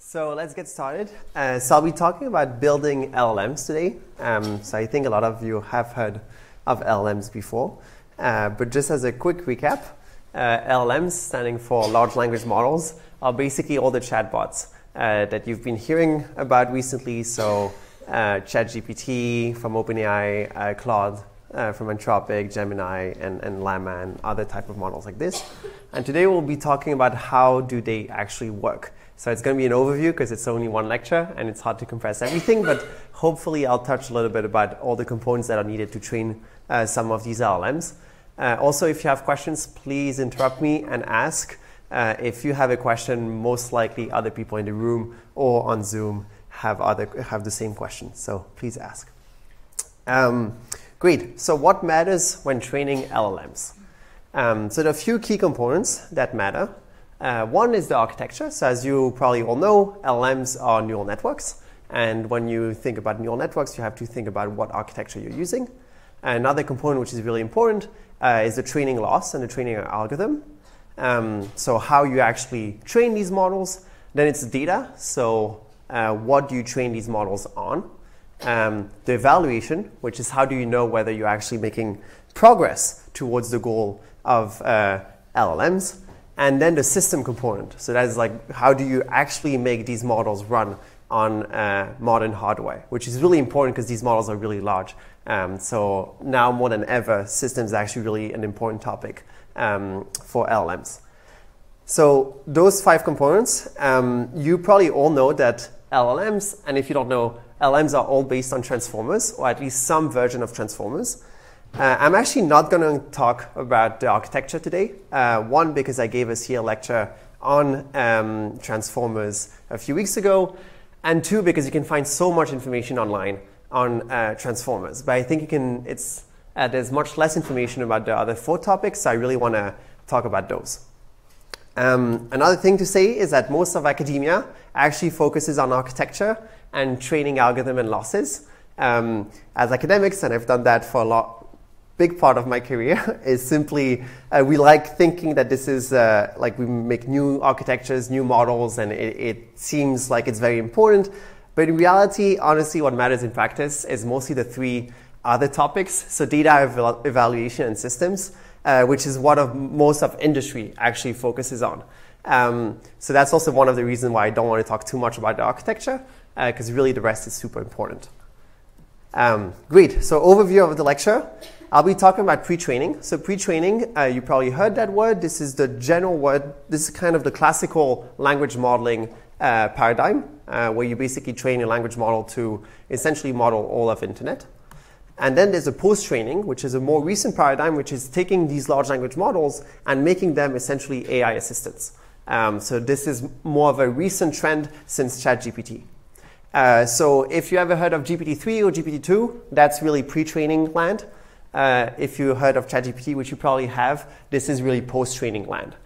So let's get started. So I'll be talking about building LLMs today. So I think a lot of you have heard of LLMs before. But just as a quick recap, LLMs, standing for large language models, are basically all the chatbots that you've been hearing about recently. So ChatGPT from OpenAI, Claude from Anthropic, Gemini, and Llama, and other type of models like this. And today we'll be talking about how do they actually work. So it's going to be an overview because it's only one lecture and it's hard to compress everything, but hopefully I'll touch a little bit about all the components that are needed to train some of these LLMs. Also, if you have questions, please interrupt me and ask. If you have a question, most likely other people in the room or on Zoom have the same question, so please ask. Great, so what matters when training LLMs? So there are a few key components that matter. One is the architecture. So as you probably all know, LLMs are neural networks. And when you think about neural networks, you have to think about what architecture you're using. Another component which is really important is the training loss and the training algorithm. So how you actually train these models. Then it's data. So what do you train these models on? The evaluation, which is how do you know whether you're actually making progress towards the goal of LLMs. And then the system component. So that is like, how do you actually make these models run on modern hardware, which is really important because these models are really large. So now more than ever, systems are actually really an important topic for LLMs. So those 5 components, you probably all know that LLMs, and if you don't know, LLMs are all based on transformers, or at least some version of transformers. I'm actually not going to talk about the architecture today. One, because I gave a CL lecture on transformers a few weeks ago. And 2, because you can find so much information online on transformers. But I think there's much less information about the other 4 topics, so I really want to talk about those. Another thing to say is that most of academia actually focuses on architecture and training algorithm and losses. As academics, and I've done that for a big part of my career, is simply we like thinking that this is like we make new architectures, new models, and it seems like it's very important. But in reality, honestly, what matters in practice is mostly the 3 other topics. So data evaluation and systems, which is what most of industry actually focuses on. So that's also one of the reasons why I don't want to talk too much about the architecture, because really the rest is super important. Great, so overview of the lecture. I'll be talking about pre-training. So pre-training, you probably heard that word. This is the general word. This is kind of the classical language modeling paradigm, where you basically train a language model to essentially model all of internet. And then there's a post-training, which is a more recent paradigm, which is taking these large language models and making them essentially AI assistants. So this is more of a recent trend since ChatGPT. So if you ever heard of GPT-3 or GPT-2, that's really pre-training land. If you heard of ChatGPT, which you probably have, this is really post-training land.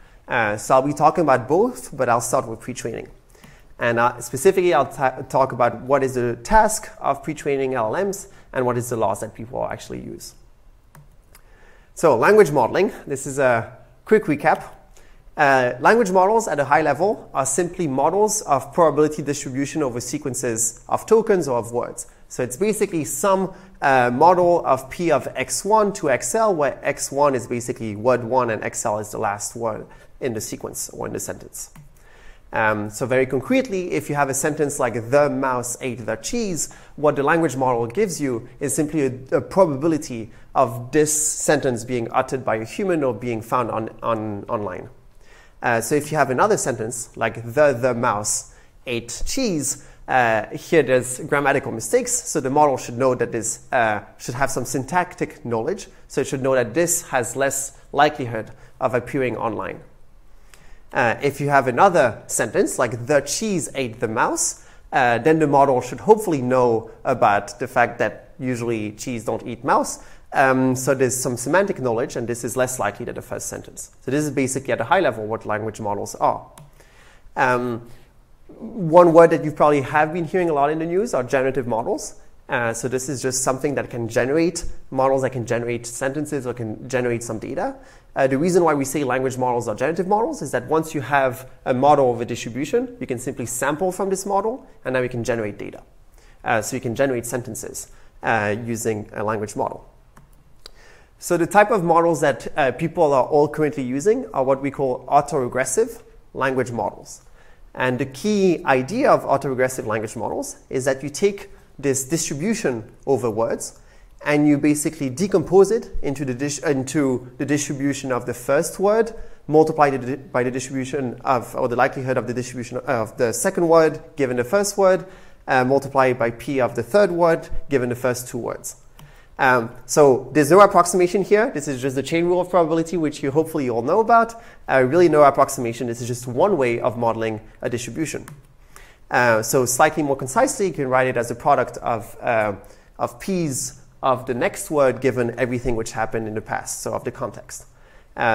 So I'll be talking about both, but I'll start with pre-training. And specifically, I'll talk about what is the task of pre-training LLMs and what is the laws that people actually use. So language modeling, this is a quick recap. Language models at a high level are simply models of probability distribution over sequences of tokens or of words. So it's basically some model of P of X1 to XL, where X1 is basically word 1 and XL is the last word in the sequence or in the sentence. So very concretely, if you have a sentence like the mouse ate the cheese, what the language model gives you is simply a probability of this sentence being uttered by a human or being found online. So if you have another sentence like the mouse ate cheese, here there's grammatical mistakes, so the model should know that this should have some syntactic knowledge, so it should know that this has less likelihood of appearing online. If you have another sentence like the cheese ate the mouse, then the model should hopefully know about the fact that usually cheese don't eat mouse, so there's some semantic knowledge, and this is less likely than the first sentence. So this is basically at a high level what language models are. One word that you probably have been hearing a lot in the news are generative models. So this is just something that can generate models that can generate sentences or can generate some data. The reason why we say language models are generative models is that once you have a model of a distribution, you can simply sample from this model, and then we can generate data. So you can generate sentences using a language model. So the type of models that people are all currently using are what we call autoregressive language models. And the key idea of autoregressive language models is that you take this distribution over words, and you basically decompose it into the distribution of the first word, multiplied by the distribution of, or the likelihood of the distribution of the second word given the first word, multiplied by p of the third word given the first two words. So there's no approximation here. This is just the chain rule of probability, which you hopefully all know about. Really no approximation. This is just one way of modeling a distribution. So slightly more concisely, you can write it as a product of p's of the next word given everything which happened in the past, so of the context.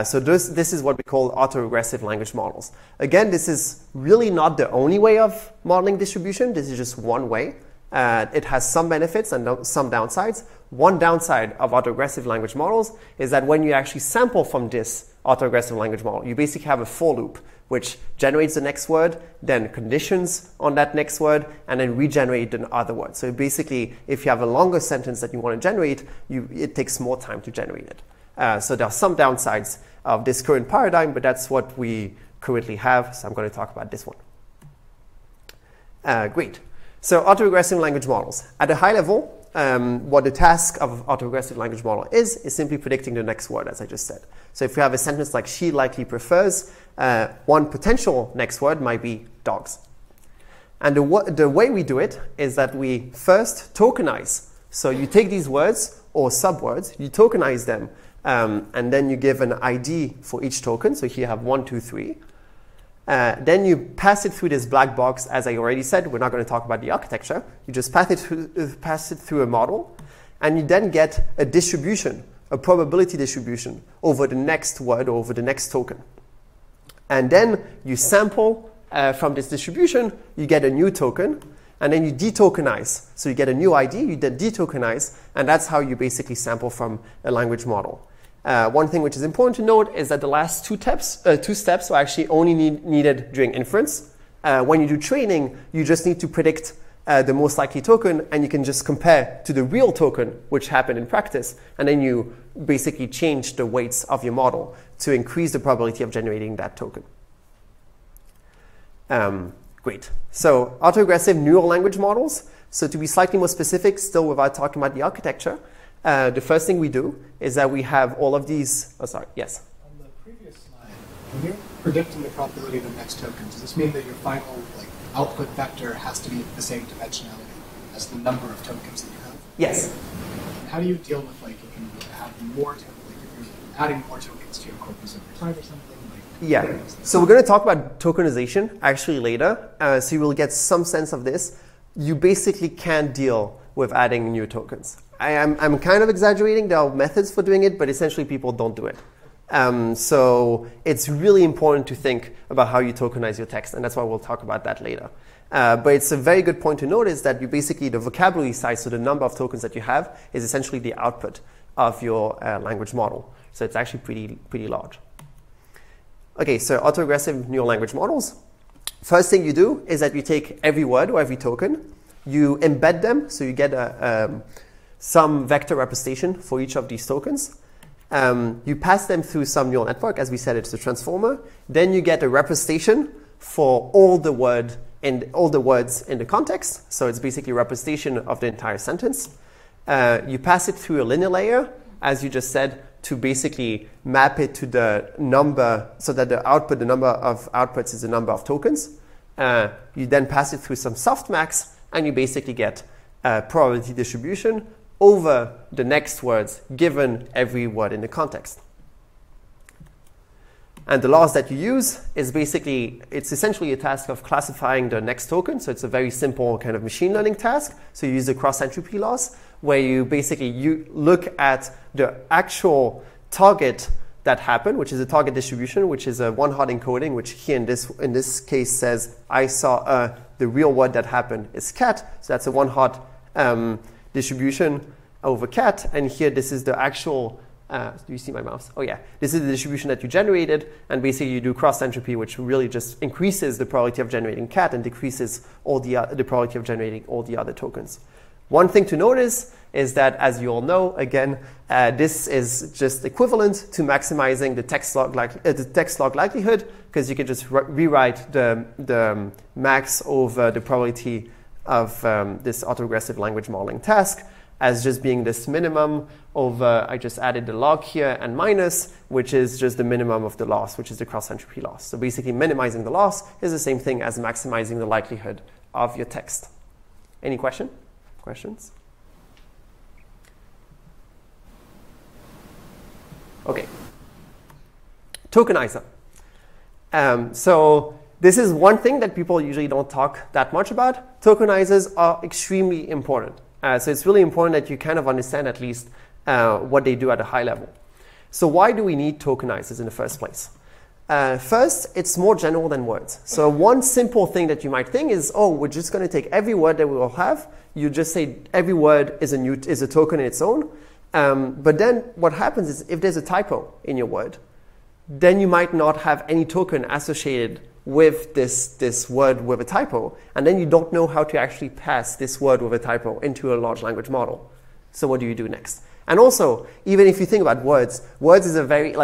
So this is what we call autoregressive language models. Again, this is really not the only way of modeling distribution. This is just one way. It has some benefits and some downsides. One downside of autoregressive language models is that when you actually sample from this autoregressive language model, you basically have a for loop, which generates the next word, then conditions on that next word, and then regenerate the other word. So basically, if you have a longer sentence that you want to generate, it takes more time to generate it. So there are some downsides of this current paradigm, but that's what we currently have. So I'm going to talk about this one. Great. So autoregressive language models. At a high level, what the task of autoregressive language model is simply predicting the next word, as I just said. So if you have a sentence like she likely prefers, one potential next word might be dogs. And the way we do it is that we first tokenize. So you take these words or subwords, you tokenize them, and then you give an ID for each token. So here you have 1, 2, 3. Then you pass it through this black box. As I already said, we're not going to talk about the architecture. You just pass it through a model, and you then get a distribution, a probability distribution over the next word or over the next token. And then you sample from this distribution, you get a new token, and then you detokenize. So you get a new ID, you then detokenize, and that's how you basically sample from a language model. One thing which is important to note is that the last two steps are actually only needed during inference. When you do training, you just need to predict the most likely token, and you can just compare to the real token which happened in practice, and then you basically change the weights of your model to increase the probability of generating that token. Great. So autoregressive neural language models. So to be slightly more specific, still without talking about the architecture, the first thing we do is that we have all of these. Oh, sorry. Yes? On the previous slide, when you're predicting the probability of the next token, does this mean that your final output vector has to be the same dimensionality as the number of tokens that you have? Yes. And how do you deal with if you have more tokens, if you're adding more tokens to your corpus over time or something? Yeah. So we're going to talk about tokenization actually later. So you will get some sense of this. You basically can't deal with adding new tokens. I'm kind of exaggerating. There are methods for doing it, but essentially people don't do it. So it's really important to think about how you tokenize your text, and that's why we'll talk about that later. But it's a very good point to notice that you basically, the vocabulary size, so the number of tokens that you have, is essentially the output of your language model. So it's actually pretty large. Okay, so autoregressive neural language models. First thing you do is that you take every word or every token, you embed them, so you get some vector representation for each of these tokens. You pass them through some neural network. As we said, it's a transformer. Then you get a representation for all the words in the context. So it's basically a representation of the entire sentence. You pass it through a linear layer, as you just said, to basically map it to the number, so that the number of outputs is the number of tokens. You then pass it through some softmax, and you basically get a probability distribution over the next words given every word in the context. And the laws that you use is basically, it's essentially a task of classifying the next token. So it's a very simple kind of machine learning task. So you use the cross-entropy laws, where you basically look at the actual target that happened, which is a target distribution, which is a one-hot encoding, which here in this case says I saw the real word that happened is cat. So that's a one-hot distribution over cat, and here this is the actual, do you see my mouse? Oh yeah, this is the distribution that you generated, and basically you do cross entropy, which really just increases the probability of generating cat and decreases all the probability of generating all the other tokens. One thing to notice is that, as you all know, again, this is just equivalent to maximizing the text log likelihood, because you can just rewrite the max over the probability of this autoregressive language modeling task as just being this minimum over, I just added the log here, and minus, which is just the minimum of the loss, which is the cross entropy loss. So basically minimizing the loss is the same thing as maximizing the likelihood of your text. Any questions? Okay. Tokenizer. So this is one thing that people usually don't talk that much about. Tokenizers are extremely important. So it's really important that you kind of understand at least what they do at a high level. So why do we need tokenizers in the first place? First, it's more general than words. So one simple thing that you might think is, oh, we're just going to take every word that we will have. You just say every word is a token in its own. But then what happens is if there's a typo in your word, then you might not have any token associated with this word with a typo. And then you don't know how to actually pass this word with a typo into a large language model. So what do you do next? And also, even if you think about words is a very,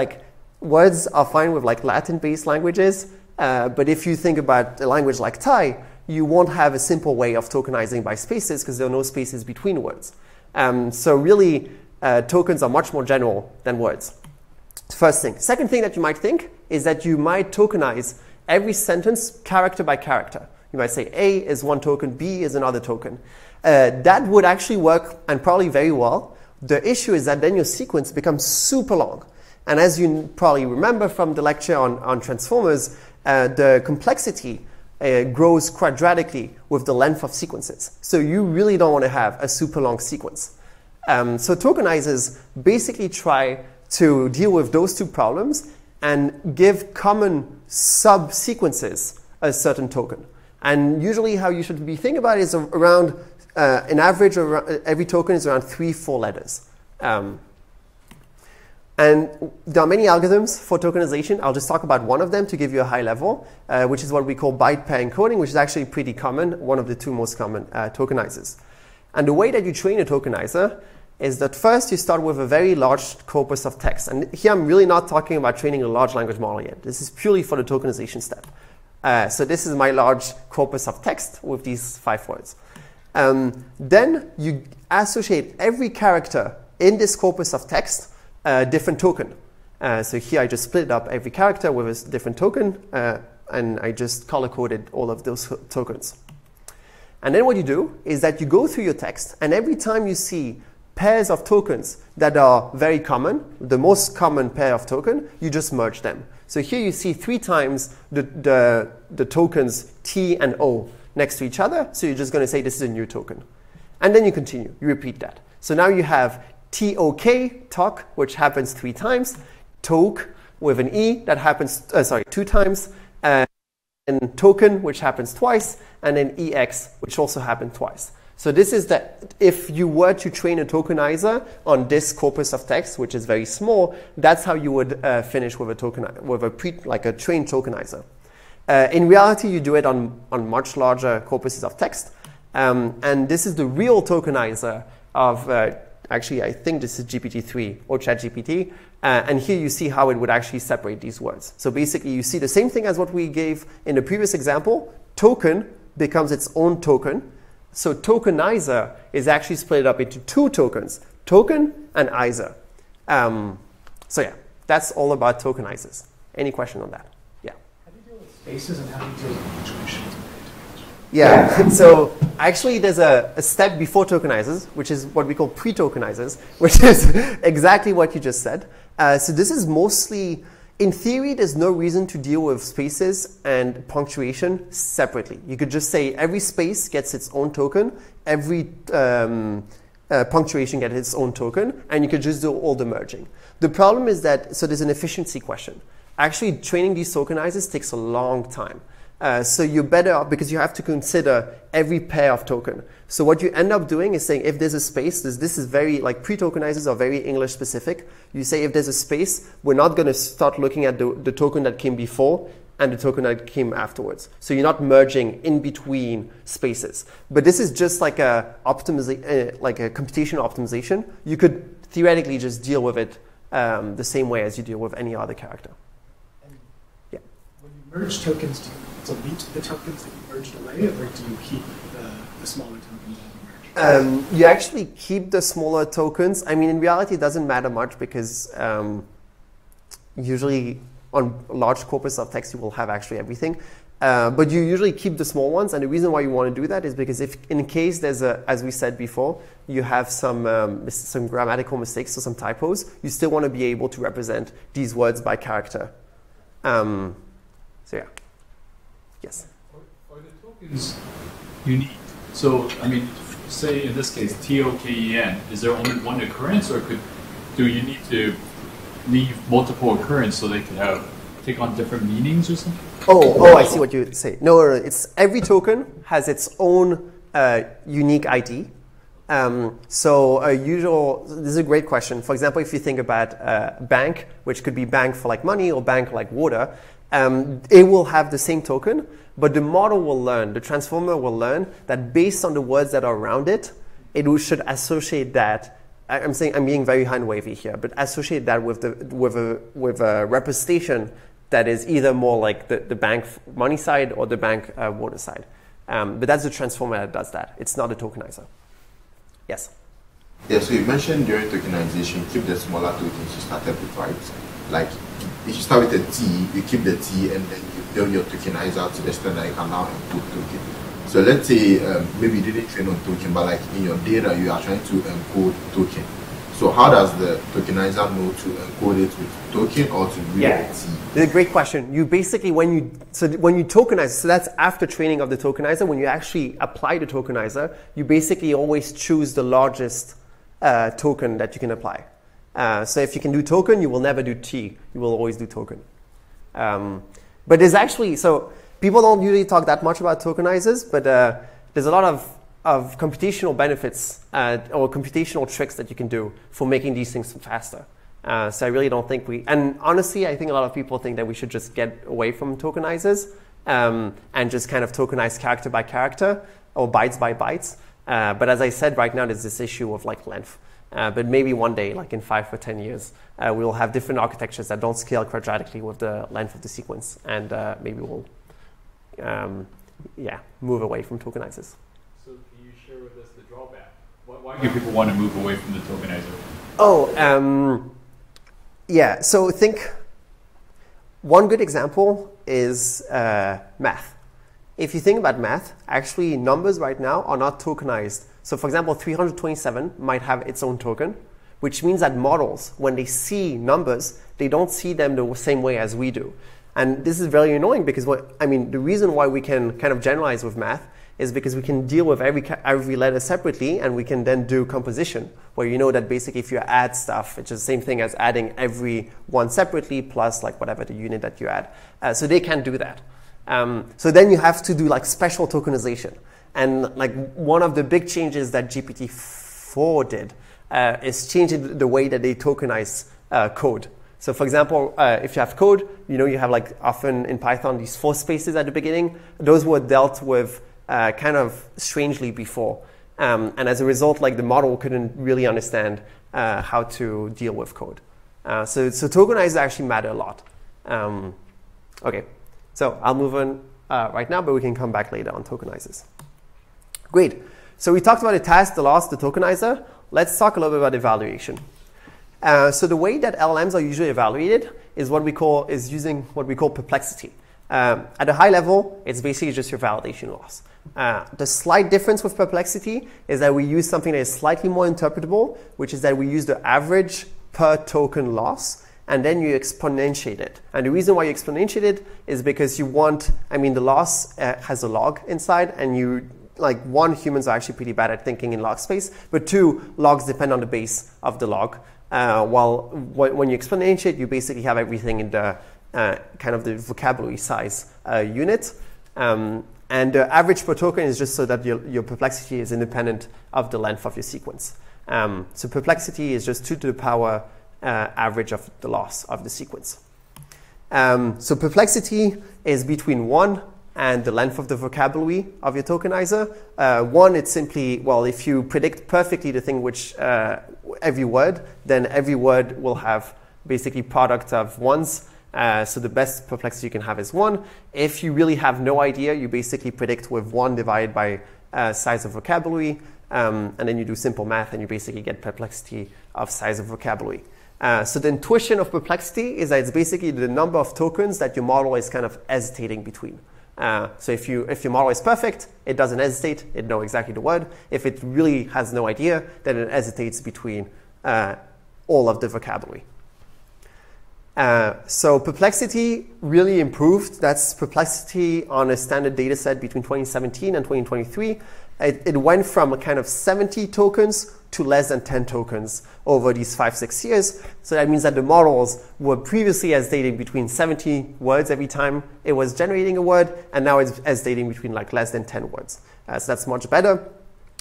words are fine with Latin-based languages. But if you think about a language like Thai, you won't have a simple way of tokenizing by spaces because there are no spaces between words. So really, tokens are much more general than words. First thing. Second thing that you might think is that you might tokenize every sentence character by character. You might say A is one token, B is another token. That would actually work, and probably very well. The issue is that then your sequence becomes super long. And as you probably remember from the lecture on transformers, the complexity grows quadratically with the length of sequences. So you really don't want to have a super long sequence. So tokenizers basically try to deal with those two problems and give common sub-sequences a certain token. And usually how you should be thinking about it is around, an average, every token is around 3-4 letters. And there are many algorithms for tokenization. I'll just talk about one of them to give you a high level, which is what we call byte pair encoding, which is actually pretty common, one of the two most common tokenizers. And the way that you train a tokenizer is that first you start with a very large corpus of text. And here I'm really not talking about training a large language model yet. This is purely for the tokenization step. So this is my large corpus of text with these 5 words. Then you associate every character in this corpus of text a different token. So here I just split up every character with a different token, and I just color-coded all of those tokens. And then what you do is that you go through your text, and every time you see pairs of tokens that are very common, the most common pair of token, you just merge them. So here you see 3 times the tokens T and O next to each other. So you're just going to say this is a new token. And then you continue. You repeat that. So now you have TOK, TOK, which happens 3 times, TOK with an E that happens, 2 times, and token, which happens twice, and then EX, which also happened twice. So this is that if you were to train a tokenizer on this corpus of text, which is very small, that's how you would finish with a trained tokenizer. In reality, you do it on much larger corpuses of text. And this is the real tokenizer of, actually, I think this is GPT-3 or ChatGPT. And here you see how it would actually separate these words. So basically, you see the same thing as what we gave in the previous example. Token becomes its own token. So tokenizer is actually split up into 2 tokens, token and izer. So yeah, that's all about tokenizers. Any question on that? Yeah. How do you deal with spaces and how do you deal with punctuations? Yeah, so actually there's a step before tokenizers, which is what we call pre-tokenizers, which is exactly what you just said. So this is mostly, in theory, there's no reason to deal with spaces and punctuation separately. You could just say every space gets its own token, every punctuation gets its own token, and you could just do all the merging. The problem is that, so there's an efficiency question. Actually, training these tokenizers takes a long time. So you're better off because you have to consider every pair of token. So what you end up doing is saying if there's a space, this is very, like pre-tokenizers are very English specific. You say if there's a space, we're not going to start looking at the token that came before and the token that came afterwards. So you're not merging in between spaces. But this is just like a computational optimization. You could theoretically just deal with it the same way as you deal with any other character. And yeah. When you merge tokens, do you delete the tokens that you merged away, or do you keep the smaller tokens that you merged? You actually keep the smaller tokens. I mean, in reality, it doesn't matter much because usually on large corpus of text, you will have actually everything. But you usually keep the small ones. And the reason why you want to do that is because if in case there's as we said before, you have some grammatical mistakes or some typos, you still want to be able to represent these words by character. So yeah. Yes? Are the tokens unique? So, I mean, say in this case, TOKEN, is there only one occurrence, or do you need to leave multiple occurrences so they could take on different meanings or something? Oh, I see what you say. No, it's every token has its own unique ID. This is a great question. For example, if you think about bank, which could be bank for like money or bank like water, it will have the same token, but the model will learn, the transformer will learn that based on the words that are around it, it should associate that. I'm being very hand-wavy here, but associate that with a representation that is either more like the bank money side or the bank water side. But that's the transformer that does that. It's not a tokenizer. Yes? Yeah, so you mentioned during tokenization, keep the smaller tokens you started with, right? Like, if you start with a T, you keep the T and then you build your tokenizer to the extent that you can now encode token. So let's say maybe you didn't train on token, but like in your data, you are trying to encode token. So how does the tokenizer know to encode it with token or to read a T? It's a great question. You basically, when you tokenize, so that's after training of the tokenizer, when you actually apply the tokenizer, you basically always choose the largest token that you can apply. So if you can do token, you will never do T. You will always do token. But there's actually, so people don't usually talk that much about tokenizers, but there's a lot of computational benefits or computational tricks that you can do for making these things faster. So I really don't think and honestly, I think a lot of people think that we should just get away from tokenizers and just kind of tokenize character by character or bytes by bytes. But as I said, right now there's this issue of like length. But maybe one day, like in 5 or 10 years, we will have different architectures that don't scale quadratically with the length of the sequence, and maybe we'll, move away from tokenizers. So can you share with us the drawback? Why do people want to move away from the tokenizer? So think one good example is math. If you think about math, actually numbers right now are not tokenized. So for example, 327 might have its own token, which means that models, when they see numbers, they don't see them the same way as we do. And this is very annoying because the reason why we can kind of generalize with math is because we can deal with every letter separately, and we can then do composition, where you know that basically if you add stuff, it's just the same thing as adding every one separately plus like whatever the unit that you add. So they can't do that. So then you have to do like special tokenization. And like one of the big changes that GPT-4 did is changing the way that they tokenize code. So for example, if you have code, you have like often in Python these 4 spaces at the beginning. Those were dealt with kind of strangely before. And as a result, like the model couldn't really understand how to deal with code. So tokenizers actually matter a lot. Okay, so I'll move on right now, but we can come back later on tokenizers. Great. So we talked about the task, the loss, the tokenizer. Let's talk a little bit about evaluation. So the way that LLMs are usually evaluated is using what we call perplexity. At a high level, it's basically just your validation loss. The slight difference with perplexity is that we use something that is slightly more interpretable, which is that we use the average per token loss, and then you exponentiate it. And the reason why you exponentiate it is because you want, the loss has a log inside, and one, humans are actually pretty bad at thinking in log space, but 2, logs depend on the base of the log. While when you exponentiate, you basically have everything in the kind of the vocabulary size unit. And the average per token is just so that your perplexity is independent of the length of your sequence. So perplexity is just 2 to the power average of the loss of the sequence. So perplexity is between 1 and the length of the vocabulary of your tokenizer. 1, it's simply, well, if you predict perfectly the thing which every word, then every word will have basically product of ones. So the best perplexity you can have is 1. If you really have no idea, you basically predict with 1 divided by size of vocabulary, and then you do simple math and you basically get perplexity of size of vocabulary. So the intuition of perplexity is that it's basically the number of tokens that your model is kind of hesitating between. So if your model is perfect, it doesn't hesitate, it knows exactly the word. If it really has no idea, then it hesitates between all of the vocabulary. So perplexity really improved. That's perplexity on a standard data set between 2017 and 2023. It went from a kind of 70 tokens to less than 10 tokens over these 5-6 years. So that means that the models were previously hesitating between 70 words every time it was generating a word, and now it's hesitating between like less than 10 words. So that's much better.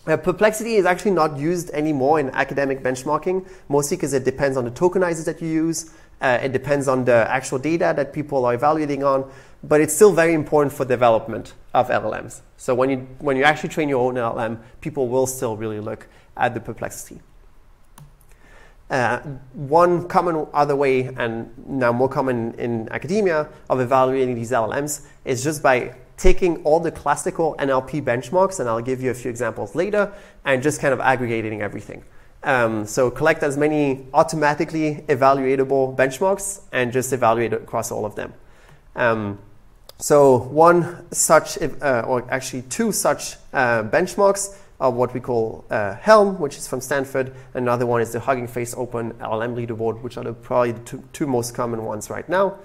Perplexity is actually not used anymore in academic benchmarking, mostly because it depends on the tokenizers that you use. It depends on the actual data that people are evaluating on, but it's still very important for development of LLMs. So when you actually train your own LLM, people will still really look at the perplexity. One common other way, and now more common in academia, of evaluating these LLMs is just by taking all the classical NLP benchmarks, and I'll give you a few examples later, and just kind of aggregating everything. So collect as many automatically evaluatable benchmarks and just evaluate across all of them. So one such, or actually 2 such benchmarks are what we call Helm, which is from Stanford. Another one is the Hugging Face Open LLM Leaderboard, which are probably the two most common ones right now.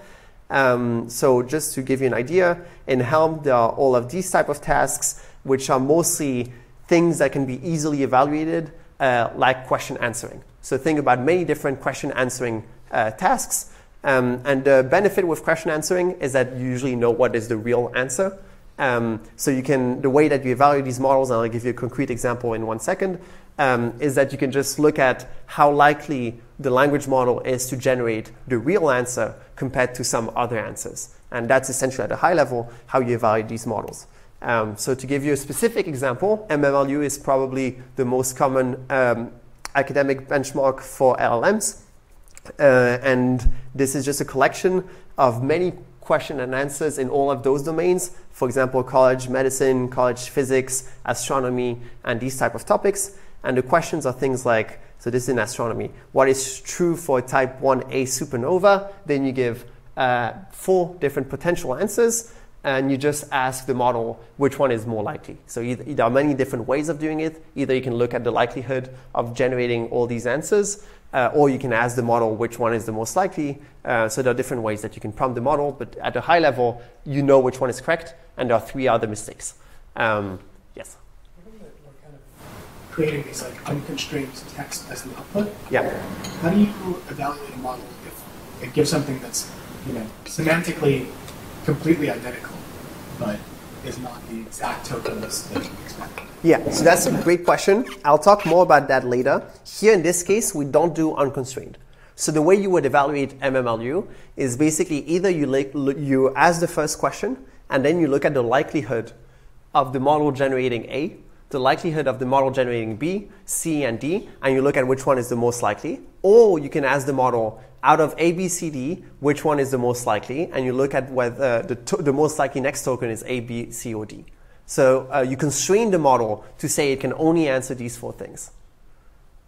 So just to give you an idea, in Helm there are all of these type of tasks, which are mostly things that can be easily evaluated, like question answering. So think about many different question answering tasks. And the benefit with question answering is that you usually know what is the real answer. So you can, the way that you evaluate these models, and I'll give you a concrete example in 1 second, is that you can just look at how likely the language model is to generate the real answer compared to some other answers. And that's essentially at a high level how you evaluate these models. So to give you a specific example, MMLU is probably the most common academic benchmark for LLMs. And this is just a collection of many question and answers in all of those domains. For example, college medicine, college physics, astronomy, and these type of topics. And the questions are things like, so this is in astronomy, what is true for type 1a supernova? Then you give 4 different potential answers, and you just ask the model which one is more likely. So there are many different ways of doing it. Either you can look at the likelihood of generating all these answers, or you can ask the model which one is the most likely. So there are different ways that you can prompt the model, but at a high level, you know which one is correct, and there are 3 other mistakes. Yes? Given that we're kind of creating these like unconstrained text as the output, Yeah. how do you evaluate a model if it gives something that's, semantically completely identical, but is not the exact token that you expect? Yeah, so that's a great question. I'll talk more about that later. Here in this case, we don't do unconstrained. So the way you would evaluate MMLU is basically either you ask the first question, and then you look at the likelihood of the model generating A, the likelihood of the model generating B, C, and D, and you look at which one is the most likely. Or you can ask the model, out of A, B, C, D, which one is the most likely, and you look at whether the most likely next token is A, B, C, or D. So you constrain the model to say it can only answer these 4 things.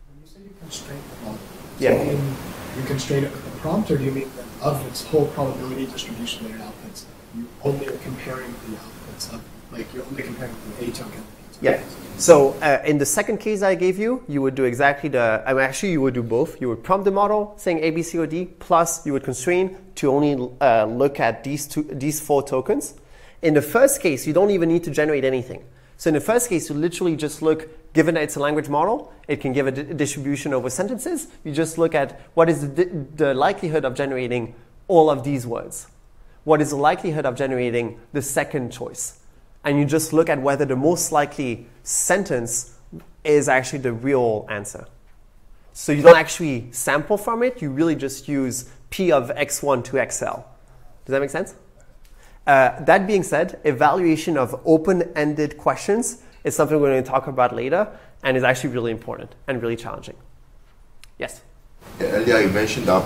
When you say you constrain the model, Yeah. do you mean you constrain it with the prompt, or do you mean that of its whole probability distribution that it outputs, you only are comparing the outputs of, like you're only comparing the A token? Yeah. So in the second case I gave you, you would do exactly actually you would do both. You would prompt the model saying A, B, C, or D, plus you would constrain to only look at these 4 tokens. In the first case, you don't even need to generate anything. So in the first case, you literally just look, given that it's a language model, it can give a distribution over sentences. You just look at what is the likelihood of generating all of these words. what is the likelihood of generating the second choice. And you just look at whether the most likely sentence is actually the real answer. So you don't actually sample from it, you really just use P of X1 to XL. Does that make sense? That being said, evaluation of open-ended questions is something we're going to talk about later, and is actually really important and really challenging. Yes? Earlier you mentioned that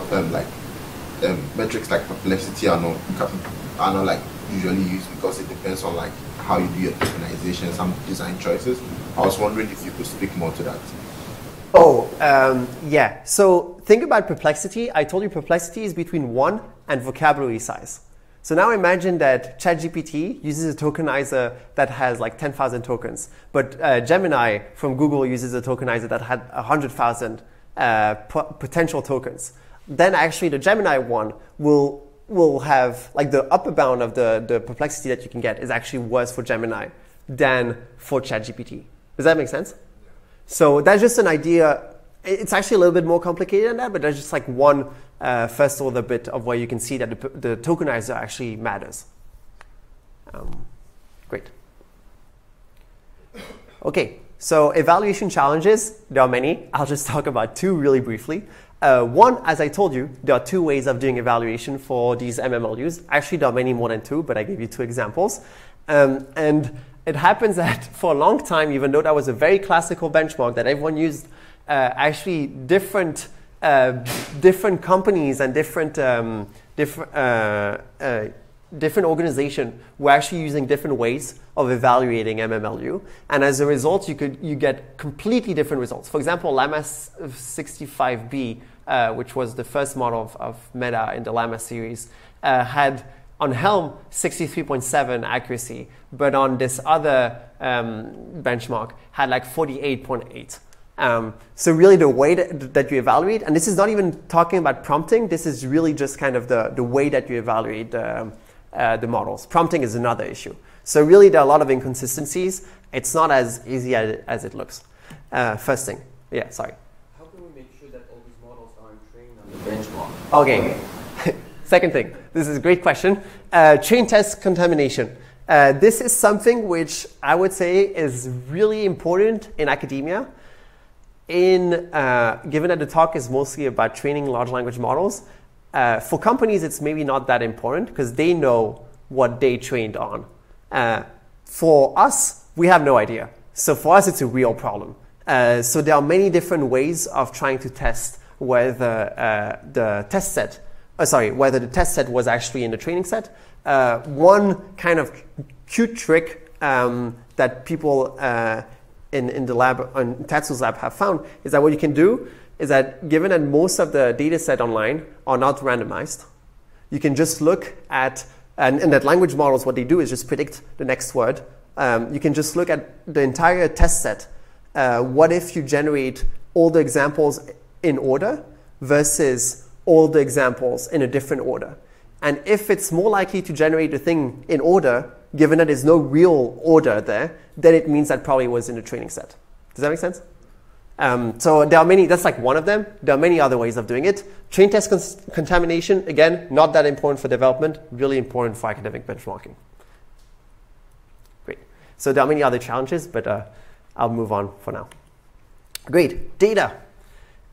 metrics like perplexity are not like usually used because it depends on like how you do your tokenization, some design choices. I was wondering if you could speak more to that. Yeah. So think about perplexity. I told you perplexity is between 1 and vocabulary size. So now imagine that ChatGPT uses a tokenizer that has like 10,000 tokens, but Gemini from Google uses a tokenizer that had 100,000 potential tokens. Then actually the Gemini one will have, like the upper bound of the perplexity that you can get is actually worse for Gemini than for ChatGPT. Does that make sense? So that's just an idea. It's actually a little bit more complicated than that, but that's just like one first order bit of where you can see that the tokenizer actually matters. Great. Okay, so evaluation challenges, there are many. I'll just talk about 2 really briefly. One, as I told you, there are 2 ways of doing evaluation for these MMLUs. Actually, there are many more than 2, but I gave you 2 examples. And it happens that for a long time, even though that was a very classical benchmark that everyone used, actually different companies and different organizations were actually using different ways of evaluating MMLU, and as a result, you get completely different results. For example, Llama 65B, which was the first model of Meta in the Llama series, had on Helm 63.7 accuracy, but on this other benchmark had like 48.8. So really the way that you evaluate, and this is not even talking about prompting, this is really just kind of the way that you evaluate the models. Prompting is another issue. So really there are a lot of inconsistencies. It's not as easy as it looks. First thing. Yeah, sorry. How can we make sure that all these models aren't trained on the benchmark? Okay. Second thing. This is a great question. Chain test contamination. This is something which I would say is really important in academia. Given that the talk is mostly about training large language models, for companies it's maybe not that important because they know what they trained on. For us, we have no idea. So for us, it's a real problem. So there are many different ways of trying to test whether the test set was actually in the training set. One kind of cute trick that people in the lab, on Tatsu's lab, have found is that what you can do is that given that most of the data set online are not randomized, you can just look at, and that language models, what they do is just predict the next word. You can just look at the entire test set. What if you generate all the examples in order versus all the examples in a different order? And if it's more likely to generate the thing in order, given that there's no real order there, then it means that probably was in the training set. Does that make sense? So there are many, that's like one of them. There are many other ways of doing it. Chain test contamination, again, not that important for development, really important for academic benchmarking. Great. So there are many other challenges, but I'll move on for now. Great. Data.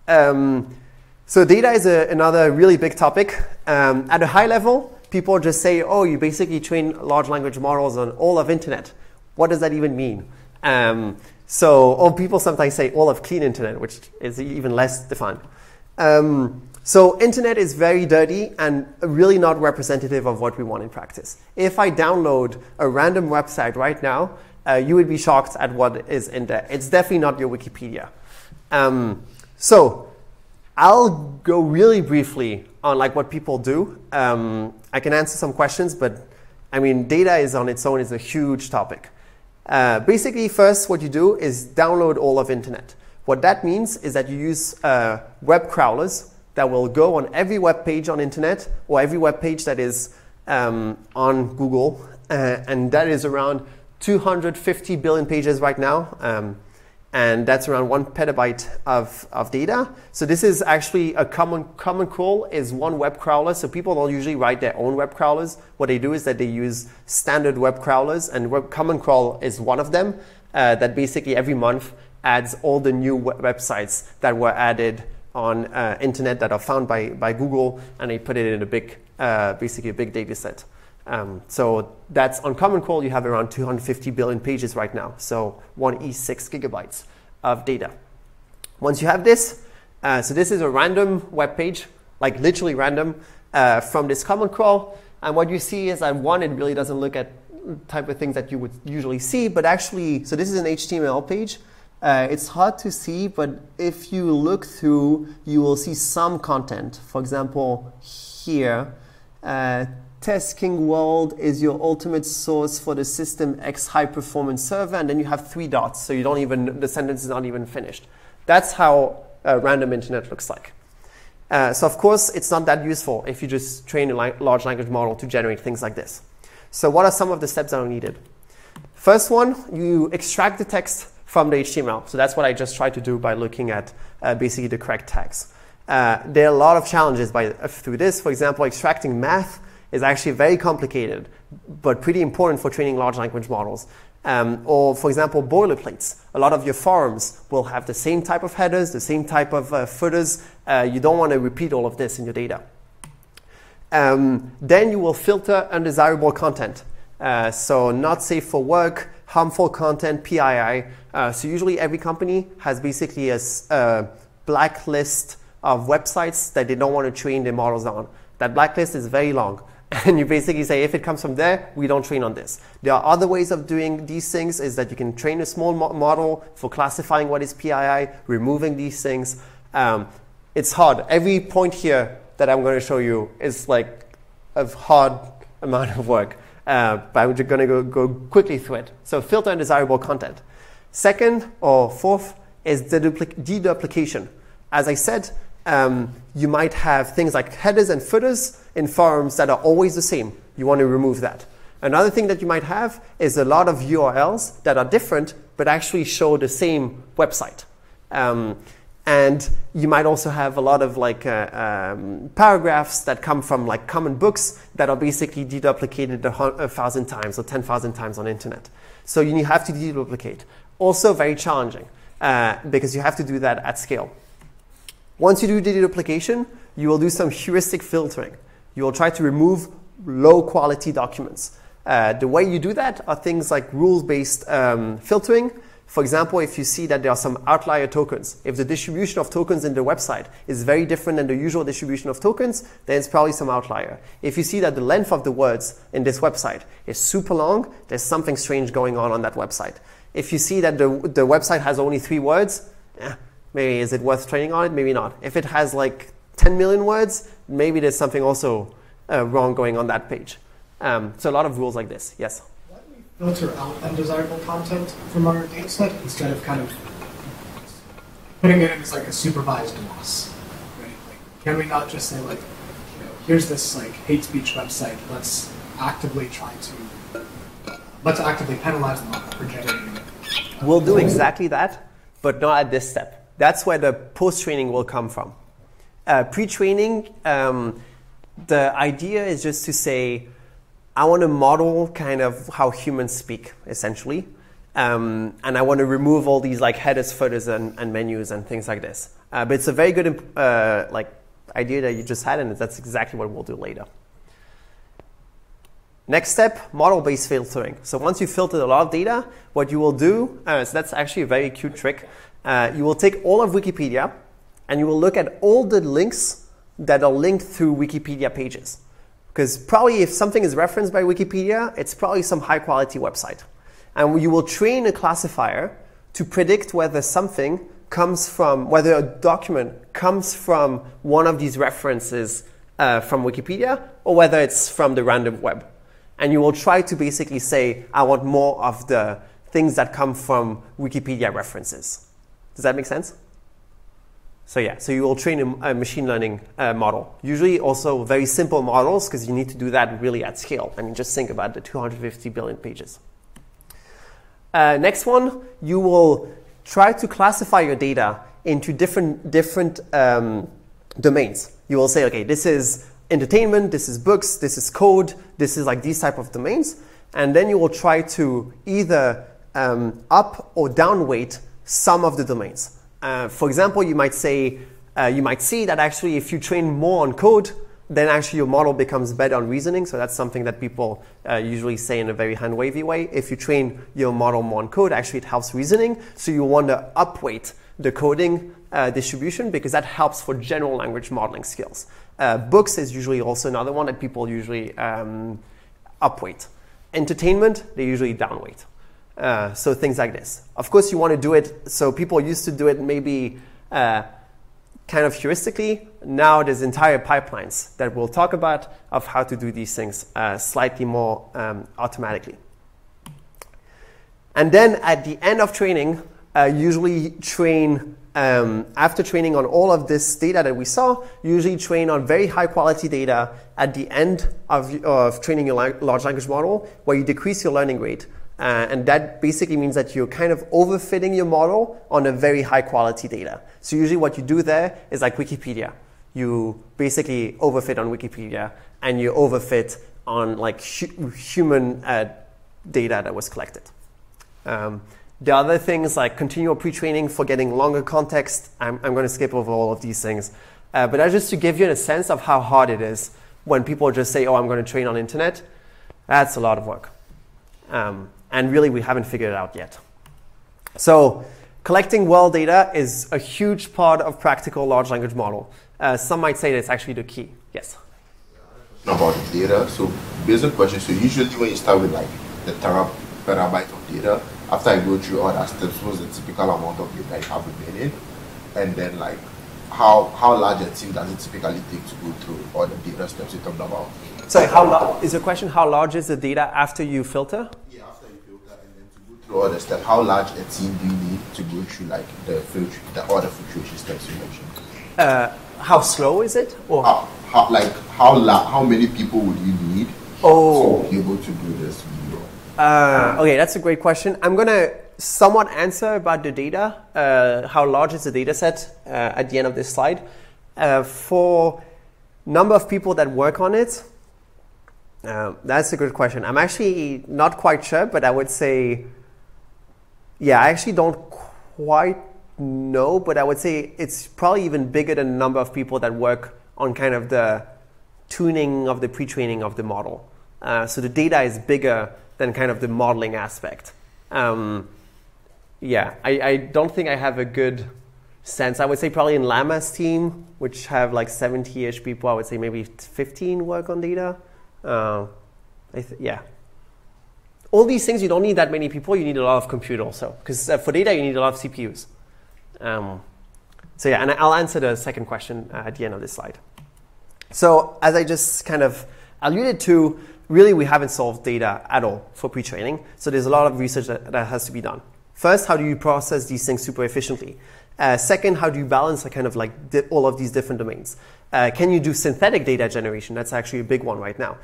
So data is another really big topic. At a high level, people just say, oh, you basically train large language models on all of internet. What does that even mean? Or people sometimes say all of clean internet, which is even less defined. So internet is very dirty and really not representative of what we want in practice. If I download a random website right now, you would be shocked at what is in there. It's definitely not your Wikipedia. So I'll go really briefly on like what people do. I can answer some questions, but I mean, data is on its own is a huge topic. Basically, first, what you do is download all of internet. What that means is that you use web crawlers that will go on every web page on internet or every web page that is on Google, and that is around 250 billion pages right now. and that's around 1 petabyte of data. So this is actually a common crawl is one web crawler. So people don't usually write their own web crawlers. What they do is that they use standard web crawlers, and common crawl is one of them that basically every month adds all the new websites that were added on internet that are found by Google, and they put it in a big, basically a big data set. So that's on Common Crawl, you have around 250 billion pages right now. So 1e6 gigabytes of data. Once you have this, so this is a random web page, like literally random from this Common Crawl. And what you see is that one, it really doesn't look at type of things that you would usually see, but actually, so this is an HTML page. It's hard to see, but if you look through, you will see some content. For example, here, Test King World is your ultimate source for the System X high performance server, and then you have 3 dots, so you don't even, the sentence is not even finished. That's how random internet looks like. So of course, it's not that useful if you just train a large language model to generate things like this. So what are some of the steps that are needed? First one, you extract the text from the HTML. So that's what I just tried to do by looking at basically the correct tags. There are a lot of challenges through this. For example, extracting math is actually very complicated, but pretty important for training large language models. Or for example, boilerplates. A lot of your forums will have the same type of headers, the same type of footers. You don't want to repeat all of this in your data. Then you will filter undesirable content. So not safe for work, harmful content, PII. So usually every company has basically a blacklist of websites that they don't want to train their models on. That blacklist is very long. And you basically say, if it comes from there, we don't train on this. There are other ways of doing these things, is that you can train a small model for classifying what is PII, removing these things. It's hard. Every point here that I'm going to show you is like a hard amount of work. But I'm just going to go quickly through it. So filter undesirable content. Second or fourth is deduplication. As I said, you might have things like headers and footers in forums that are always the same. You want to remove that. Another thing that you might have is a lot of URLs that are different but actually show the same website. And you might also have a lot of like paragraphs that come from like common books that are basically deduplicated 1,000 times or 10,000 times on the internet. So you have to deduplicate. Also very challenging because you have to do that at scale. Once you do deduplication, you will do some heuristic filtering. You will try to remove low quality documents. The way you do that are things like rules-based filtering. For example, if you see that there are some outlier tokens, if the distribution of tokens in the website is very different than the usual distribution of tokens, then it's probably some outlier. If you see that the length of the words in this website is super long, there's something strange going on that website. If you see that the website has only 3 words, maybe is it worth training on it? Maybe not. If it has like 10 million words, maybe there's something also wrong going on that page. So a lot of rules like this. Yes? Why do we filter out undesirable content from our data set instead of kind of putting it in as like a supervised loss? Right? Like, can we not just say like, you know, here's this like hate speech website, let's actively penalize them for generating it? We'll do exactly that, but not at this step. That's where the post-training will come from. Pre-training, the idea is just to say, I want to model kind of how humans speak, essentially. And I want to remove all these like headers, footers, and menus and things like this. But it's a very good like idea that you just had, and that's exactly what we'll do later. Next step, model-based filtering. So once you filtered a lot of data, what you will do, so that's actually a very cute trick. You will take all of Wikipedia, and you will look at all the links that are linked through Wikipedia pages. Because probably if something is referenced by Wikipedia, it's probably some high-quality website. And you will train a classifier to predict whether something comes from, whether a document comes from one of these references from Wikipedia, or whether it's from the random web. And you will try to basically say, I want more of the things that come from Wikipedia references. Does that make sense? So yeah, so you will train a machine learning model. Usually also very simple models, because you need to do that really at scale. I mean, just think about the 250 billion pages. Next one, you will try to classify your data into different domains. You will say, okay, this is entertainment, this is books, this is code, this is like these type of domains. And then you will try to either up or down weight some of the domains. For example, you might say, you might see that actually if you train more on code, then actually your model becomes better on reasoning. So that's something that people usually say in a very hand-wavy way. If you train your model more on code, actually it helps reasoning. So you want to upweight the coding distribution because that helps for general language modeling skills. Books is usually also another one that people usually upweight. Entertainment, they usually downweight. So things like this. Of course, you want to do it, so people used to do it maybe kind of heuristically. Now there's entire pipelines that we'll talk about of how to do these things slightly more automatically. And then at the end of training, usually train, after training on all of this data that we saw, usually train on very high quality data at the end of training your large language model, where you decrease your learning rate. And that basically means that you're kind of overfitting your model on a very high quality data. So usually what you do there is like Wikipedia. You basically overfit on Wikipedia and you overfit on like human data that was collected. The other things like continual pre-training for getting longer context, I'm going to skip over all of these things. But that's just to give you a sense of how hard it is when people just say, oh, I'm going to train on internet. That's a lot of work. And really, we haven't figured it out yet. So collecting well data is a huge part of practical large language model. Some might say that it's actually the key. Yes? About the data, so basic question, so usually when you start with like the terabyte of data, after I go through all that steps, what's the typical amount of data you have remaining? And then like, how large a team does it typically take to go through all the data steps you talked about? So is the question, how large is the data after you filter? Yeah, after you filter, and then to go through all the steps, how large a team do you need to go through like all the filtration steps you mentioned? How slow is it? Or how many people would you need to be able to do this video? Okay, that's a great question. I'm going to somewhat answer about the data, how large is the data set at the end of this slide. For number of people that work on it, that's a good question. I'm actually not quite sure, but I would say, yeah, I actually don't quite know, but I would say it's probably even bigger than the number of people that work on kind of the tuning of the pre-training of the model. So the data is bigger than kind of the modeling aspect. Yeah, I don't think I have a good sense. I would say probably in Llama's team, which have like 70-ish people, I would say maybe 15 work on data. Yeah. All these things, you don't need that many people. You need a lot of compute also. Because for data, you need a lot of CPUs. So yeah, and I'll answer the second question at the end of this slide. So as I just kind of alluded to, really we haven't solved data at all for pre-training. So there's a lot of research that has to be done. First, how do you process these things super efficiently? Second, how do you balance kind of like all of these different domains? Can you do synthetic data generation? That's actually a big one right now.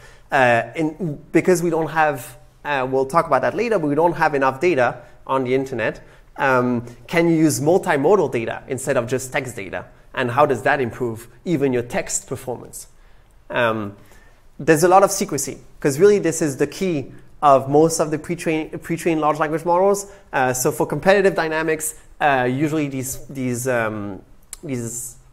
Because we don't have, we'll talk about that later, but we don't have enough data on the internet. Can you use multimodal data instead of just text data? And how does that improve even your text performance? There's a lot of secrecy, because really this is the key of most of the pre-trained large language models. So for competitive dynamics, usually these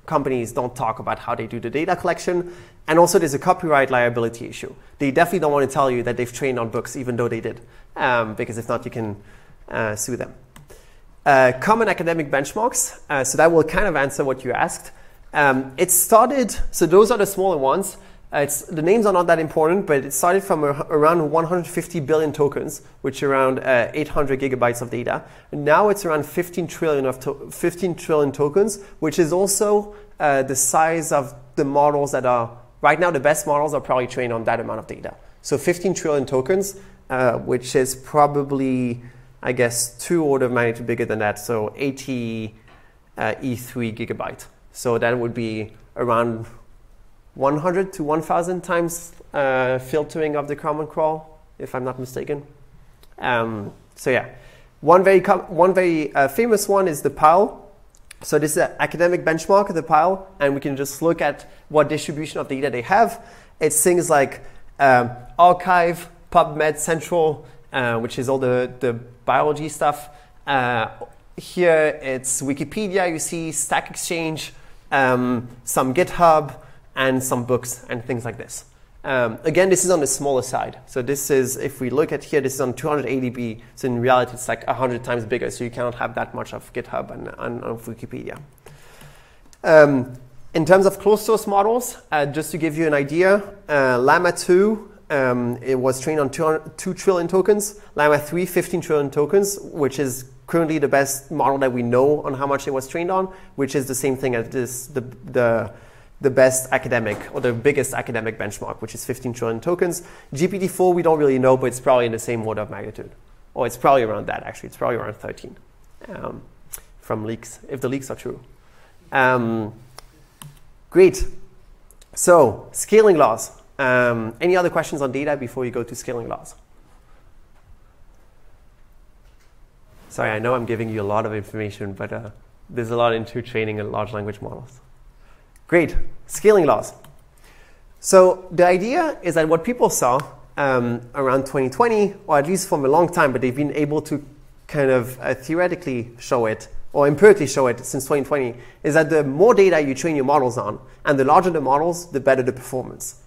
companies don't talk about how they do the data collection. And also there's a copyright liability issue. They definitely don't want to tell you that they've trained on books, even though they did, because if not, you can sue them. Common academic benchmarks. So that will kind of answer what you asked. It started, so those are the smaller ones. The names are not that important, but it started from around 150 billion tokens, which are around 800 gigabytes of data. And now it's around 15 trillion tokens, which is also the size of the models that are, right now the best models are probably trained on that amount of data. So 15 trillion tokens, which is probably, I guess, 2 orders of magnitude bigger than that, so 80 E3 gigabyte. So that would be around 100 to 1,000 times filtering of the common crawl, if I'm not mistaken. So yeah, One very famous one is the PAL. So this is an academic benchmark of the PAL, and we can just look at what distribution of data they have. It's things like arXiv, PubMed Central, which is all the biology stuff. Here it's Wikipedia, you see Stack Exchange, some GitHub, and some books and things like this. Again, this is on the smaller side. So this is, if we look at here, this is on 280B. So in reality, it's like 100 times bigger. So you cannot have that much of GitHub and of Wikipedia. In terms of closed source models, just to give you an idea, Llama 2, it was trained on 2 trillion tokens. Llama 3, 15 trillion tokens, which is currently the best model that we know on how much it was trained on, which is the same thing as the best academic or the biggest academic benchmark, which is 15 trillion tokens. GPT-4, we don't really know, but it's probably in the same order of magnitude. Or it's probably around that, actually. It's probably around 13 from leaks, if the leaks are true. Great. So, scaling laws. Any other questions on data before you go to scaling laws? Sorry, I know I'm giving you a lot of information, but there's a lot into training and large language models. Great, scaling laws. So the idea is that what people saw around 2020, or at least from a long time, but they've been able to kind of theoretically show it, or empirically show it since 2020, is that the more data you train your models on, and the larger the models, the better the performance.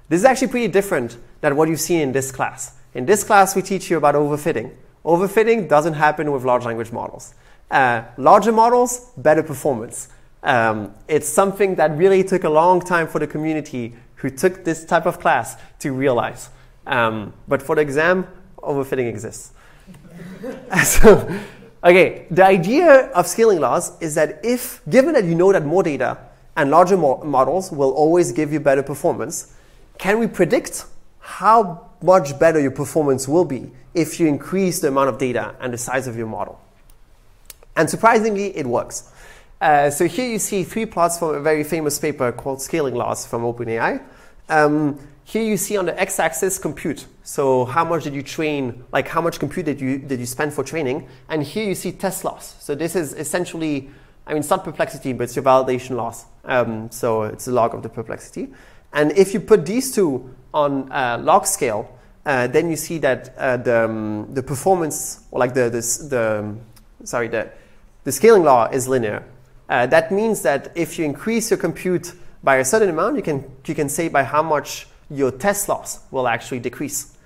This is actually pretty different than what you've seen in this class. In this class, we teach you about overfitting. Overfitting doesn't happen with large language models. Larger models, better performance. It's something that really took a long time for the community who took this type of class to realize. But for the exam, overfitting exists. So, okay, the idea of scaling laws is that given that you know that more data and larger models will always give you better performance, can we predict how much better your performance will be if you increase the amount of data and the size of your model? And surprisingly, it works. So here you see 3 plots from a very famous paper called Scaling Laws from OpenAI. Here you see on the x-axis compute. So how much did you train, like how much compute did you spend for training? And here you see test loss. So this is essentially, I mean, it's not perplexity, but it's your validation loss. So it's the log of the perplexity. And if you put these two on log scale, then you see that the performance, or like the scaling law is linear. That means that if you increase your compute by a certain amount, you can say by how much your test loss will actually decrease.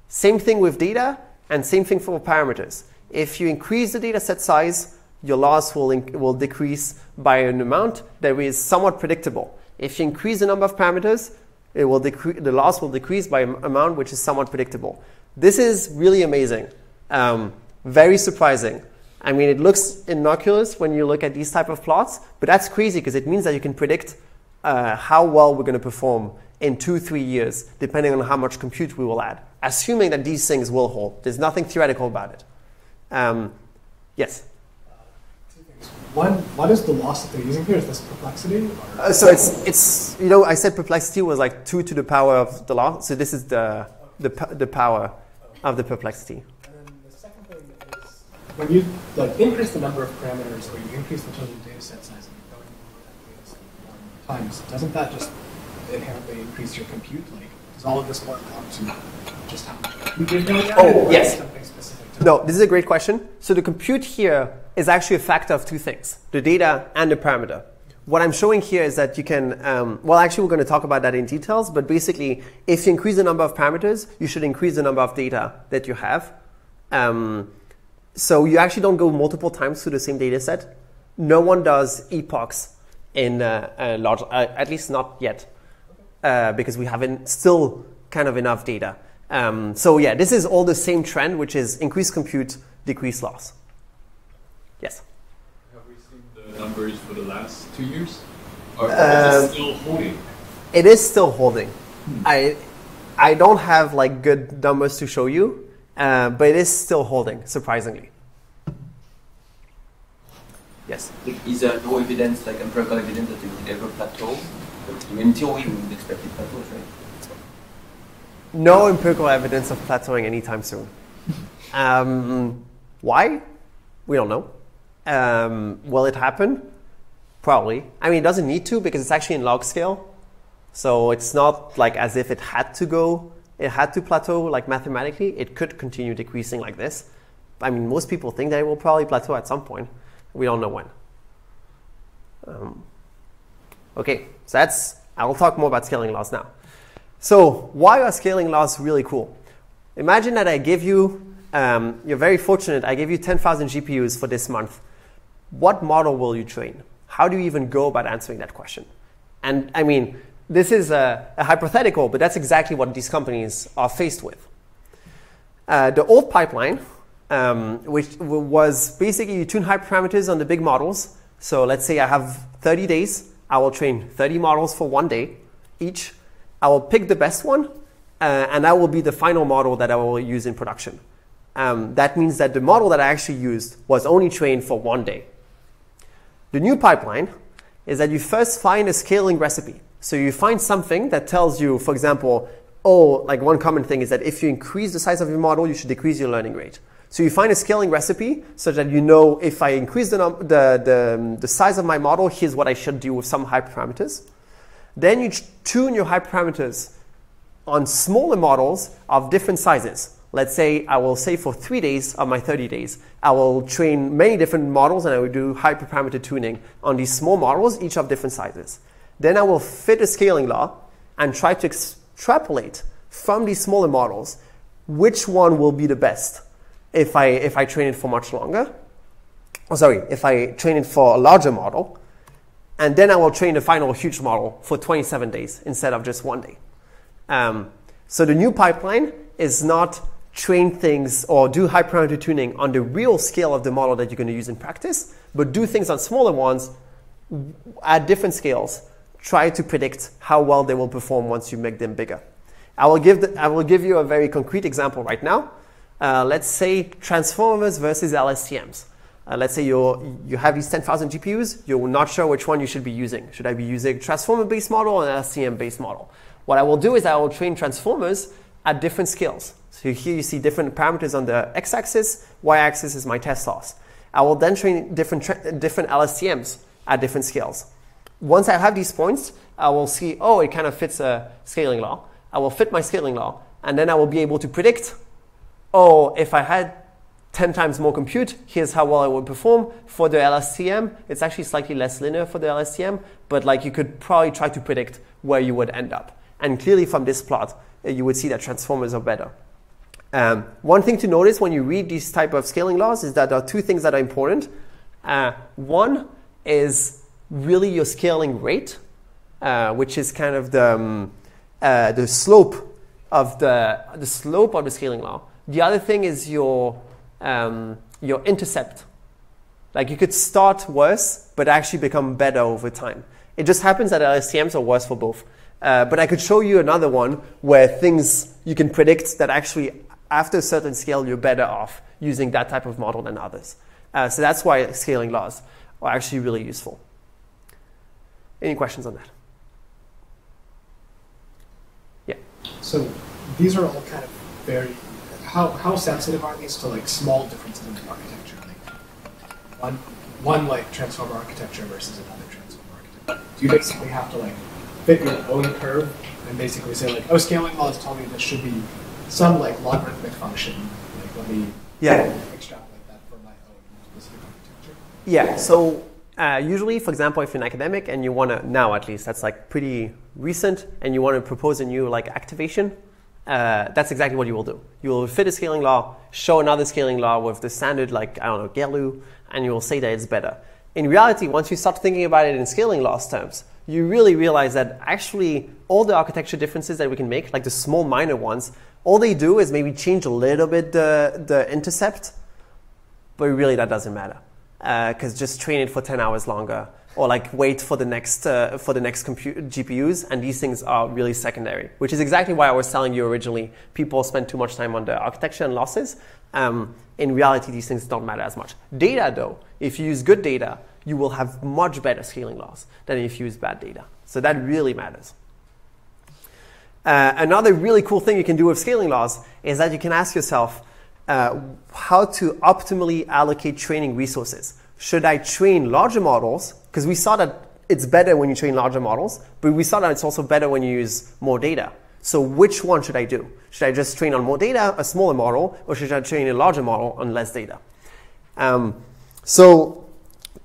Same thing with data, and same thing for parameters. If you increase the data set size, your loss will decrease by an amount that is somewhat predictable. If you increase the number of parameters, the loss will decrease by an amount which is somewhat predictable. This is really amazing, very surprising. I mean, it looks innocuous when you look at these type of plots, but that's crazy because it means that you can predict how well we're going to perform in 2-3 years, depending on how much compute we will add, assuming that these things will hold. There's nothing theoretical about it. Yes? 2 things. What is the loss that they're using here? Is this perplexity? So it's you know, I said perplexity was like 2 to the power of the loss. So this is the power of the perplexity. When you increase the number of parameters, or you increase the total data set size, and you're going over that data set times, doesn't that just inherently increase your compute? Like, does all of this work out to just how much compute you're going at? Oh, yes. Something specific to No, this is a great question. So the compute here is actually a factor of 2 things, the data and the parameter. What I'm showing here is that you can, well, actually, we're going to talk about that in details, but basically, if you increase the number of parameters, you should increase the number of data that you have. So you actually don't go multiple times through the same data set. No one does epochs in large, at least not yet, because we haven't still kind of enough data. So yeah, this is all the same trend, which is increase compute, decrease loss. Yes? Have we seen the numbers for the last 2 years? Or is it still holding? It is still holding. I don't have like good numbers to show you. But it is still holding, surprisingly. Yes? Is there no evidence, like empirical evidence, that it would ever plateau? In theory, we would expect it plateaus, right? No empirical evidence of plateauing anytime soon. Why? We don't know. Will it happen? Probably. I mean, it doesn't need to because it's actually in log scale. So it's not like as if it had to plateau like mathematically. It could continue decreasing like this. I mean, most people think that it will probably plateau at some point. We don't know when. Okay, so I'll talk more about scaling laws now. So why are scaling laws really cool? Imagine that I give you, you're very fortunate, I give you 10,000 GPUs for this month. What model will you train? How do you even go about answering that question? And I mean, this is a hypothetical, but that's exactly what these companies are faced with. The old pipeline, which was basically you tune hyperparameters on the big models. So let's say I have 30 days. I will train 30 models for 1 day each. I will pick the best one, and that will be the final model that I will use in production. That means that the model that I actually used was only trained for 1 day. The new pipeline is that you first find a scaling recipe. So you find something that tells you, for example, like one common thing is that if you increase the size of your model, you should decrease your learning rate. So you find a scaling recipe so that you know if I increase the size of my model, here's what I should do with some hyperparameters. Then you tune your hyperparameters on smaller models of different sizes. Let's say I will say for 3 days of my 30 days, I will train many different models and I will do hyperparameter tuning on these small models, each of different sizes. Then I will fit a scaling law and try to extrapolate from these smaller models which one will be the best if I train it for much longer. If I train it for a larger model. And then I will train the final huge model for 27 days instead of just 1 day. So the new pipeline is not train things or do hyperparameter tuning on the real scale of the model that you're going to use in practice, but do things on smaller ones at different scales. Try to predict how well they will perform once you make them bigger. I will give you a very concrete example right now. Let's say transformers versus LSTMs. Let's say you have these 10,000 GPUs. You're not sure which one you should be using. Should I be using a transformer-based model or an LSTM-based model? What I will do is I will train transformers at different scales. So here you see different parameters on the x-axis. Y-axis is my test loss. I will then train different LSTMs at different scales. Once I have these points, I will see, it kind of fits a scaling law. I will fit my scaling law, and then I will be able to predict, if I had 10 times more compute, here's how well it would perform. For the LSTM, it's actually slightly less linear for the LSTM, but you could probably try to predict where you would end up. And clearly from this plot, you would see that transformers are better. One thing to notice when you read these type of scaling laws is that there are two things that are important. One is really your scaling rate, which is kind of the slope of the scaling law. The other thing is your intercept. Like you could start worse, but actually become better over time. It just happens that LSTMs are worse for both. But I could show you another one where things you can predict that actually after a certain scale you're better off using that type of model than others. So that's why scaling laws are actually really useful. Any questions on that? Yeah. So these are all kind of very. How sensitive are these to small differences in the architecture? One transformer architecture versus another transformer architecture. Do you basically have to fit your own curve and basically say scaling laws tell me this should be some logarithmic function. Let me extrapolate that for my own specific architecture. Yeah. So usually, for example, if you're an academic and you want to now at least that's pretty recent and you want to propose a new activation. That's exactly what you will do. You will fit a scaling law, show another scaling law with the standard, GALU, and you will say that it's better. In reality, once you start thinking about it in scaling laws terms, you really realize that actually all the architecture differences that we can make, the small minor ones, all they do is maybe change a little bit the intercept, but really that doesn't matter. Because just train it for 10 hours longer, or wait for the next compute GPUs, and these things are really secondary. Which is exactly why I was telling you originally, people spend too much time on the architecture and losses. In reality, these things don't matter as much. Data, though, if you use good data, you will have much better scaling laws than if you use bad data. So that really matters. Another really cool thing you can do with scaling laws is that you can ask yourself, how to optimally allocate training resources. Should I train larger models? Because we saw that it's better when you train larger models, but we saw that it's also better when you use more data. So which one should I do? Should I just train on more data, a smaller model, or should I train a larger model on less data? So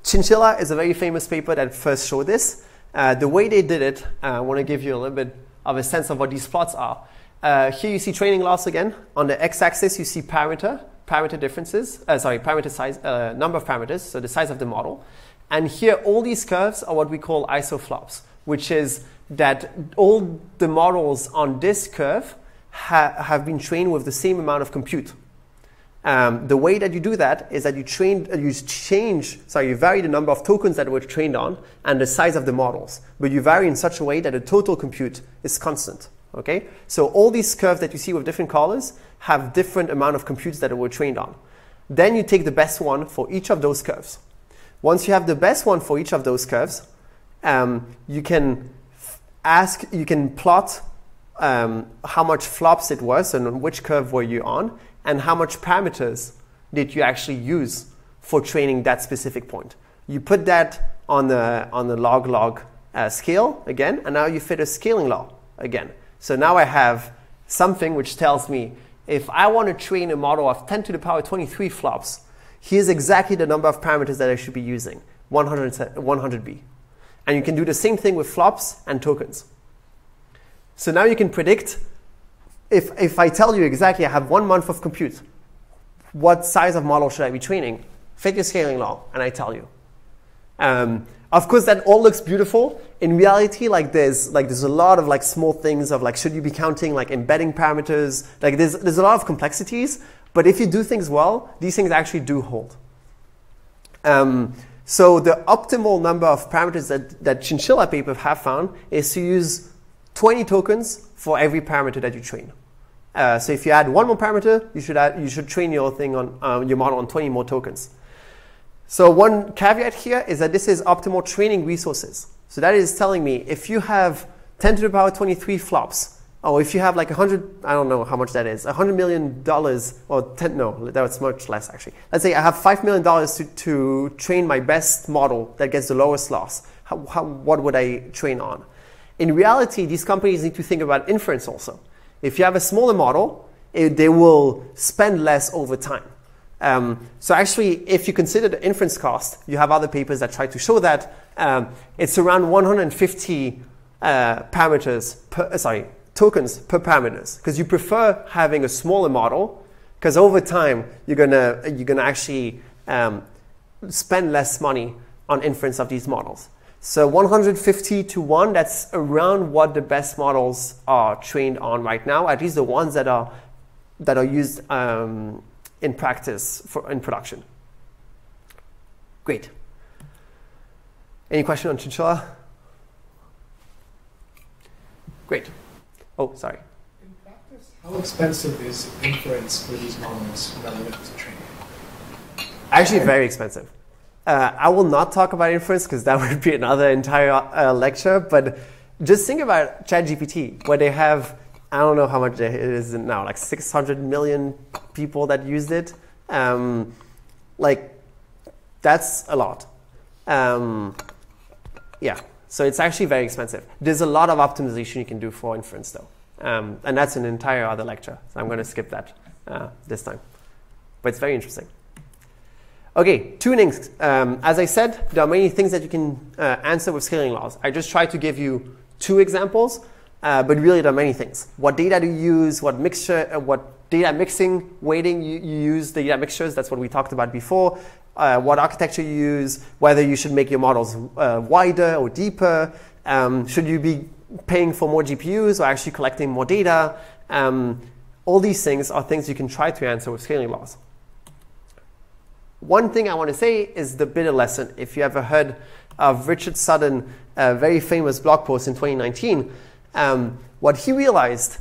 Chinchilla is a very famous paper that first showed this. The way they did it, I want to give you a little bit of a sense of what these plots are. Here you see training loss again. On the x-axis you see parameter differences, parameter size, number of parameters, so the size of the model. And here all these curves are what we call isoflops, which is that all the models on this curve have been trained with the same amount of compute. The way that you do that is that you vary the number of tokens that were trained on and the size of the models, but you vary in such a way that the total compute is constant. Okay, so all these curves that you see with different colors have different amount of computes that were trained on. Then you take the best one for each of those curves. Once you have the best one for each of those curves, you can plot how much flops it was and on which curve were you on, and how much parameters did you actually use for training that specific point. You put that on the log scale again, and now you fit a scaling law again. So now I have something which tells me if I want to train a model of 10 to the power 23 flops, here's exactly the number of parameters that I should be using, 100B. And you can do the same thing with flops and tokens. So now you can predict, if I tell you exactly I have 1 month of compute, what size of model should I be training? Fit your scaling law, and I tell you. Of course, that all looks beautiful. In reality, there's a lot of small things of should you be counting embedding parameters? There's a lot of complexities. But if you do things well, these things actually do hold. So the optimal number of parameters that Chinchilla paper have found is to use 20 tokens for every parameter that you train. So if you add one more parameter, you should train your thing on your model on 20 more tokens. So one caveat here is that this is optimal training resources. So that is telling me if you have 10 to the power 23 flops, or if you have 100, I don't know how much that is, $100 million, or 10, no, that's much less actually. Let's say I have $5 million to train my best model that gets the lowest loss. What would I train on? In reality, these companies need to think about inference also. If you have a smaller model, they will spend less over time. So actually, if you consider the inference cost, you have other papers that try to show that it's around 150 tokens per parameters, because you prefer having a smaller model, because over time you're gonna actually spend less money on inference of these models. So 150 to 1, that's around what the best models are trained on right now, at least the ones that are used in practice in production. Great. Any question on Chinchilla? Great. Oh, sorry. In practice, how expensive is inference for these models relative to training? Actually, very expensive. I will not talk about inference because that would be another entire lecture, but just think about ChatGPT, where they have, I don't know how much it is now, 600 million people that used it. That's a lot. Yeah, so it's actually very expensive. There's a lot of optimization you can do for inference though. And that's an entire other lecture, so I'm going to skip that this time. But it's very interesting. Okay, tuning. As I said, there are many things that you can answer with scaling laws. I just tried to give you 2 examples, but really there are many things. What data do you use? What data mixing weighting you use? The data mixtures, that's what we talked about before. What architecture you use, whether you should make your models wider or deeper. Should you be paying for more GPUs or actually collecting more data? All these things are things you can try to answer with scaling laws. One thing I want to say is the bidder lesson. If you ever heard of Richard Sutton's very famous blog post in 2019, what he realized,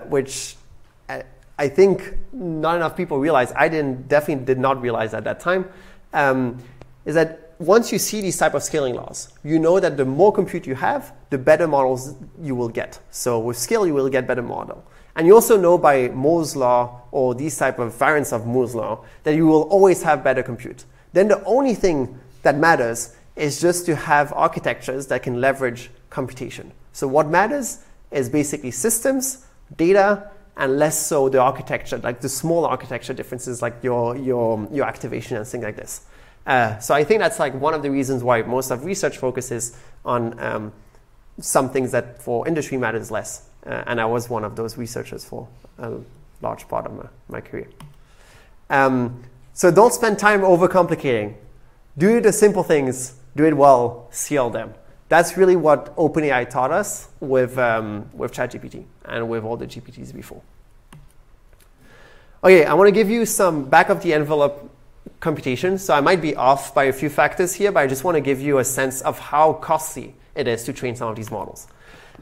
which I think not enough people realize, I definitely did not realize at that time, is that once you see these type of scaling laws, you know that the more compute you have, the better models you will get. So with scale, you will get better model. And you also know by Moore's law or these type of variants of Moore's law that you will always have better compute. Then the only thing that matters is just to have architectures that can leverage computation. So what matters is basically systems, data, and less so the architecture, like the small architecture differences, like your activation and things like this. So I think that's like one of the reasons why most of research focuses on some things that for industry matters less. And I was one of those researchers for a large part of my career. So don't spend time overcomplicating. Do the simple things, do it well, scale them. That's really what OpenAI taught us with ChatGPT and with all the GPTs before. Okay, I want to give you some back-of-the-envelope computation. So I might be off by a few factors here, but I just want to give you a sense of how costly it is to train some of these models.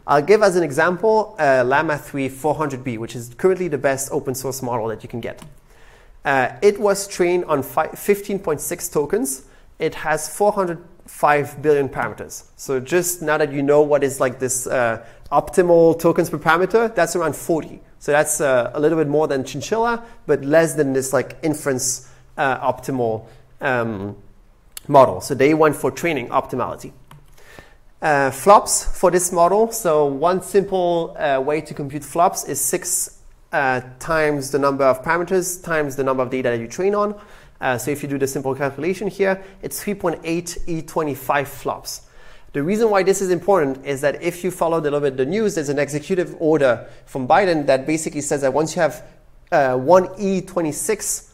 I'll give as an example Llama 3 400B, which is currently the best open source model that you can get. It was trained on 15.6 tokens. It has 405 billion parameters. So just now that you know what is like this optimal tokens per parameter, that's around 40. So that's a little bit more than Chinchilla, but less than this like inference optimal model. So they went for training optimality. Flops for this model. So one simple way to compute flops is 6 times the number of parameters times the number of data that you train on. So if you do the simple calculation here, it's 3.8 E25 flops. The reason why this is important is that if you followed a little bit the news, there's an executive order from Biden that basically says that once you have 1 E26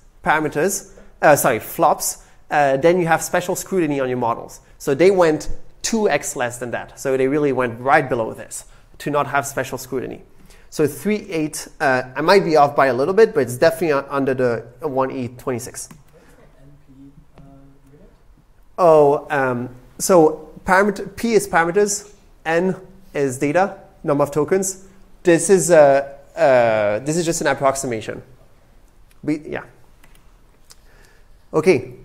flops, then you have special scrutiny on your models. So they went 2x less than that. So they really went right below this to not have special scrutiny. So 3.8, I might be off by a little bit, but it's definitely under the 1E26. So P is parameters, N is data, number of tokens. This is just an approximation. Okay,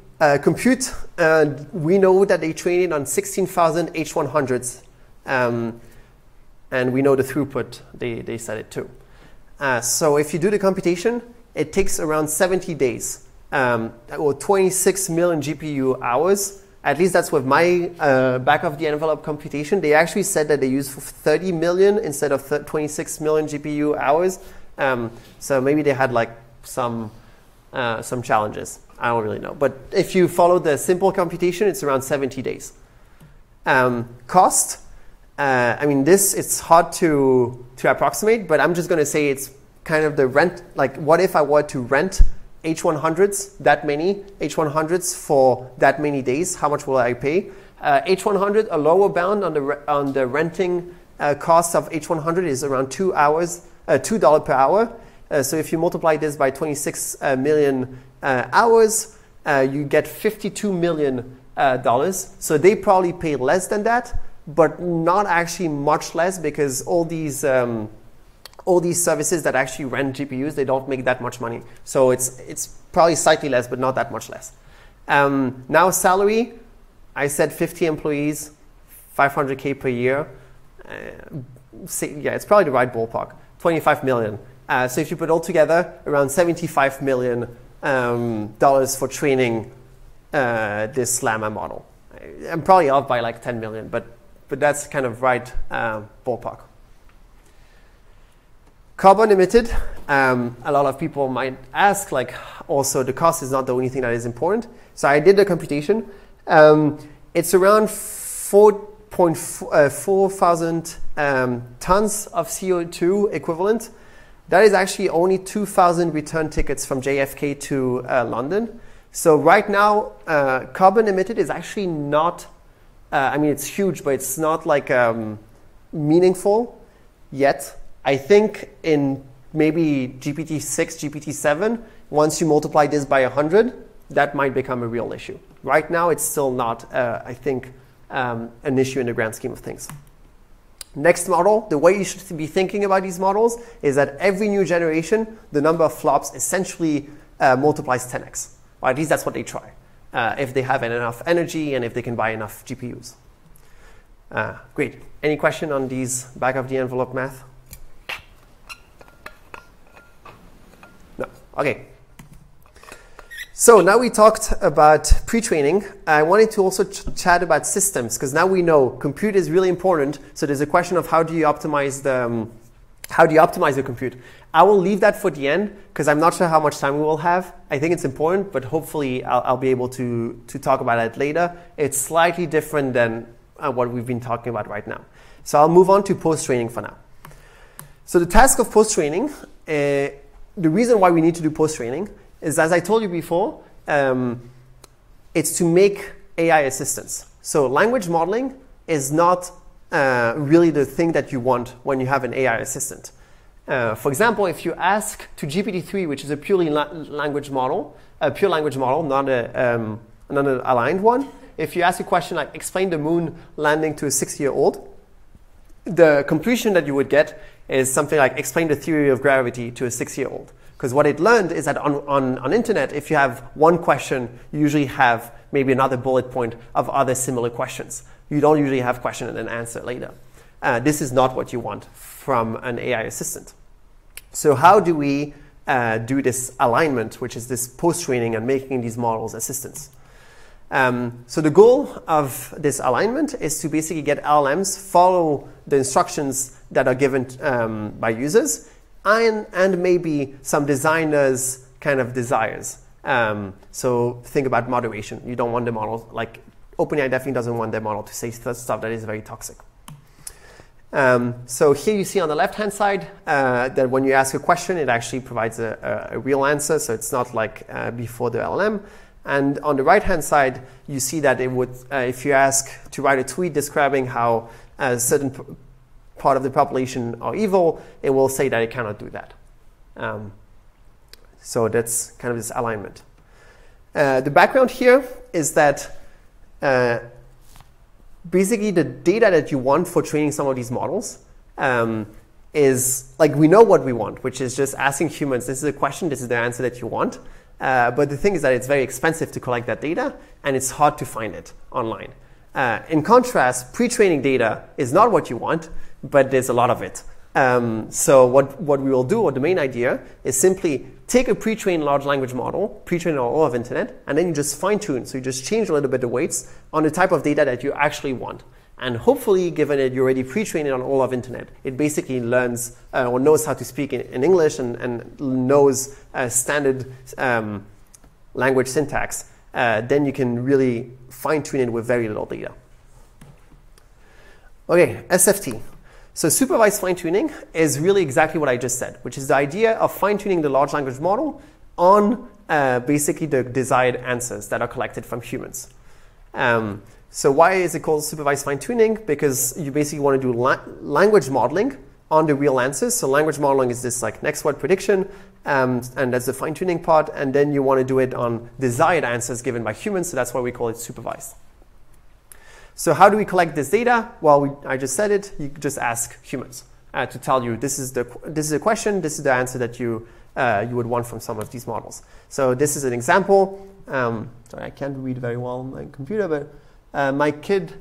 compute. We know that they train it on 16,000 H100s, and we know the throughput they set it to. So if you do the computation, it takes around 70 days, or 26 million GPU hours. At least that's with my back-of-the-envelope computation. They actually said that they use 30 million instead of 26 million GPU hours. So maybe they had like some challenges. I don't really know. But if you follow the simple computation, it's around 70 days. Cost. I mean, it's hard to approximate, but I'm just going to say it's kind of the rent. Like, what if I were to rent H100s, that many H100s for that many days? How much will I pay? H100, a lower bound on the renting cost of H100 is around $2 per hour. So if you multiply this by 26 million hours, you get $52 million. So they probably pay less than that, but not actually much less, because all these services that actually rent GPUs, they don't make that much money. So it's probably slightly less, but not that much less. Now salary, I said 50 employees, $500K per year. It's probably the right ballpark, 25 million. So if you put all together, around $75 million for training this Llama model. I'm probably off by like 10 million, but that's kind of right ballpark. Carbon emitted. A lot of people might ask, like, also the cost is not the only thing that is important. So I did the computation. It's around 4,000 tons of CO2 equivalent. That is actually only 2,000 return tickets from JFK to London. So right now, carbon emitted is actually not, I mean, it's huge, but it's not like meaningful yet. I think in maybe GPT-6, GPT-7, once you multiply this by 100, that might become a real issue. Right now, it's still not, I think, an issue in the grand scheme of things. Next model, the way you should be thinking about these models is that every new generation, the number of flops essentially multiplies 10x. Or at least that's what they try, if they have enough energy and if they can buy enough GPUs. Great. Any question on these back-of-the-envelope math? Okay. So now we talked about pre-training. I wanted to also chat about systems, because now we know compute is really important. So there's a question of how do you optimize the compute. I will leave that for the end, because I'm not sure how much time we will have. I think it's important, but hopefully I'll be able to talk about it later. It's slightly different than what we've been talking about right now. So I'll move on to post-training for now. So the task of post-training, the reason why we need to do post-training is, as I told you before, it's to make AI assistants. So language modeling is not really the thing that you want when you have an AI assistant. For example, if you ask to GPT-3, which is a purely language model, not an aligned one, if you ask a question like, explain the moon landing to a 6-year-old, the completion that you would get is something like, explain the theory of gravity to a 6-year-old. Because what it learned is that on internet, if you have one question, you usually have maybe another bullet point of other similar questions. You don't usually have question and an answer later. This is not what you want from an AI assistant. So how do we do this alignment, which is this post-training and making these models assistants? So the goal of this alignment is to basically get LLMs follow the instructions that are given by users, and maybe some designers' kind of desires. So think about moderation. You don't want the model, like OpenAI definitely doesn't want their model to say stuff that is very toxic. So here you see on the left-hand side that when you ask a question, it actually provides a real answer. So it's not like before the LLM. And on the right-hand side, you see that it would, if you ask to write a tweet describing how a certain part of the population are evil, it will say that it cannot do that. So that's kind of this alignment. The background here is that basically the data that you want for training some of these models is, like, we know what we want, which is just asking humans, this is a question, this is the answer that you want. But the thing is that it's very expensive to collect that data, and it's hard to find it online. In contrast, pre-training data is not what you want, but there's a lot of it. So what we will do, or the main idea, is simply take a pre-trained large language model, pre-trained on all of internet, and then you just fine-tune. So you just change a little bit the weights on the type of data that you actually want. And hopefully, given that you already pre-trained it on all of internet, it basically learns or knows how to speak in English and knows standard language syntax. Then you can really fine-tune it with very little data. Okay, SFT. So supervised fine-tuning is really exactly what I just said, which is the idea of fine-tuning the large language model on basically the desired answers that are collected from humans. So why is it called supervised fine-tuning? Because you basically want to do language modeling on the real answers. So language modeling is this like next word prediction, and that's the fine-tuning part. And then you want to do it on desired answers given by humans. So that's why we call it supervised. So how do we collect this data? Well, I just said it. You just ask humans to tell you this is a question. This is the answer that you would want from some of these models. So this is an example. Sorry, I can't read very well on my computer, but my kid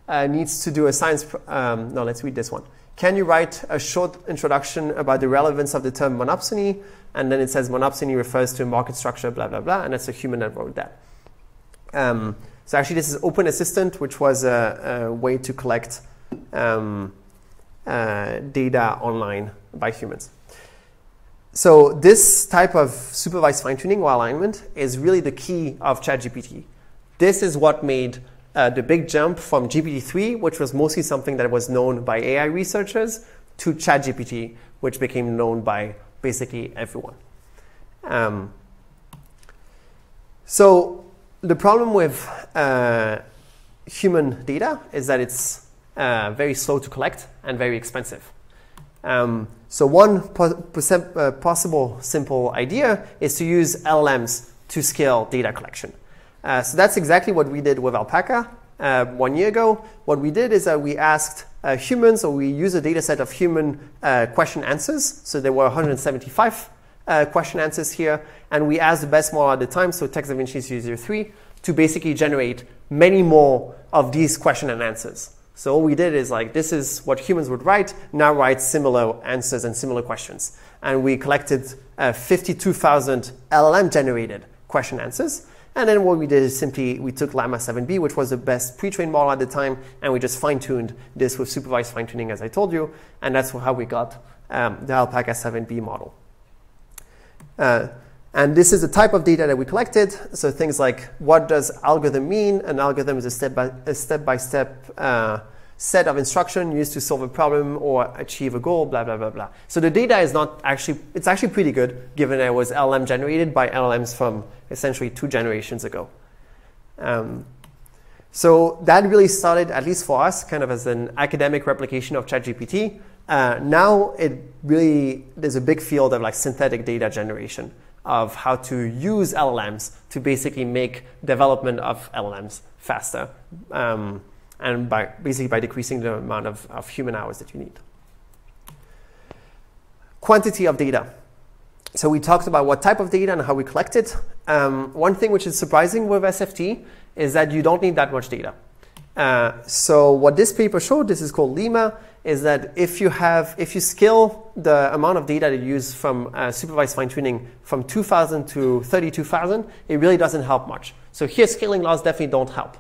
needs to do a science. No, let's read this one. Can you write a short introduction about the relevance of the term monopsony? And then it says monopsony refers to a market structure, blah, blah, blah. And that's a human that wrote that. So actually, this is Open Assistant, which was a way to collect data online by humans. So this type of supervised fine-tuning or alignment is really the key of ChatGPT. This is what made the big jump from GPT-3, which was mostly something that was known by AI researchers, to ChatGPT, which became known by basically everyone. So the problem with human data is that it's very slow to collect and very expensive. So one possible simple idea is to use LLMs to scale data collection. So that's exactly what we did with Alpaca 1 year ago. What we did is that we asked humans, or we used a data set of human question answers. So there were 175 question answers here, and we asked the best model at the time, so TextDaVinci 003, to basically generate many more of these question and answers. So all we did is like, this is what humans would write, now write similar answers and similar questions. and we collected 52,000 LLM-generated question answers. And then what we did is simply we took Llama 7B, which was the best pre-trained model at the time, and we just fine-tuned this with supervised fine-tuning, as I told you, and that's how we got the Alpaca 7B model. And this is the type of data that we collected. So things like, what does algorithm mean? An algorithm is a step-by-step set of instruction used to solve a problem or achieve a goal, blah, blah, blah, blah. So the data is not actually, it's actually pretty good, given that it was LLM generated by LLMs from essentially 2 generations ago. So that really started, at least for us, kind of as an academic replication of ChatGPT. Now there's a big field of like synthetic data generation, of how to use LLMs to basically make development of LLMs faster. And basically by decreasing the amount of human hours that you need. Quantity of data. So we talked about what type of data and how we collect it. One thing which is surprising with SFT is that you don't need that much data. So what this paper showed, this is called Lima, is that if you scale the amount of data that you use from supervised fine-tuning from 2,000 to 32,000, it really doesn't help much. So here scaling laws definitely don't help.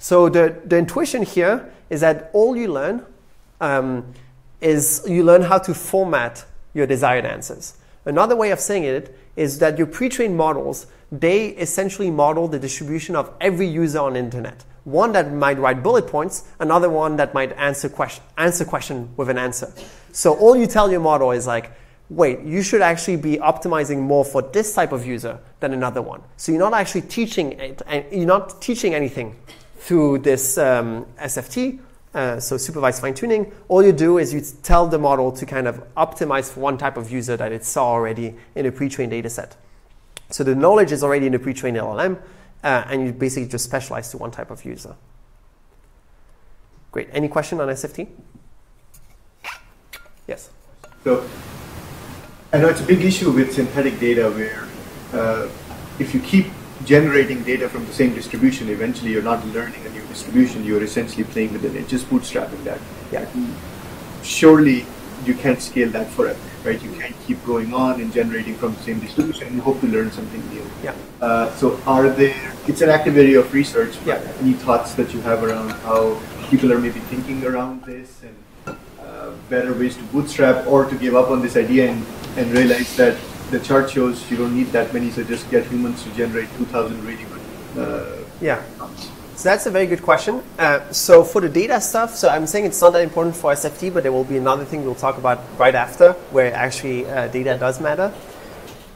So the intuition here is that all you learn is you learn how to format your desired answers. Another way of saying it is that your pre-trained models, they essentially model the distribution of every user on the internet. One that might write bullet points, another one that might answer question with an answer. So all you tell your model is like, wait, you should actually be optimizing more for this type of user than another one. So you're not actually teaching it, and you're not teaching anything through this SFT, so supervised fine-tuning. All you do is you tell the model to kind of optimize for one type of user that it saw already in a pre-trained data set. So the knowledge is already in the pre-trained LLM, and you basically just specialize to one type of user. Great. Any question on SFT? Yes? So I know it's a big issue with synthetic data where if you keep generating data from the same distribution, eventually you're not learning a new distribution, you're essentially playing with it, just bootstrapping that. Yeah. Surely you can't scale that forever, right? You can't keep going on and generating from the same distribution and hope to learn something new. Yeah. So it's an active area of research, but Yeah. any thoughts that you have around how people are maybe thinking around this and better ways to bootstrap or to give up on this idea and realize that the chart shows you don't need that many, so just get humans to generate 2,000 really good. Yeah. So that's a very good question. So for the data stuff, so I'm saying it's not that important for SFT, but there will be another thing we'll talk about right after, where actually data does matter.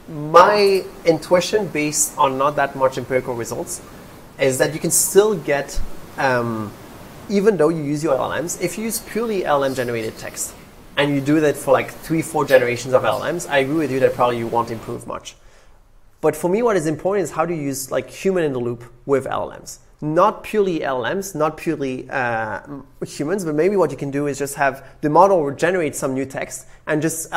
My intuition, based on not that much empirical results, is that you can still get, even though you use your LLMs, if you use purely LLM-generated text, and you do that for like 3-4 generations of LLMs, I agree with you that probably you won't improve much. But for me, what is important is how to use like human in the loop with LLMs. Not purely LLMs, not purely humans, but maybe what you can do is just have the model generate some new text and just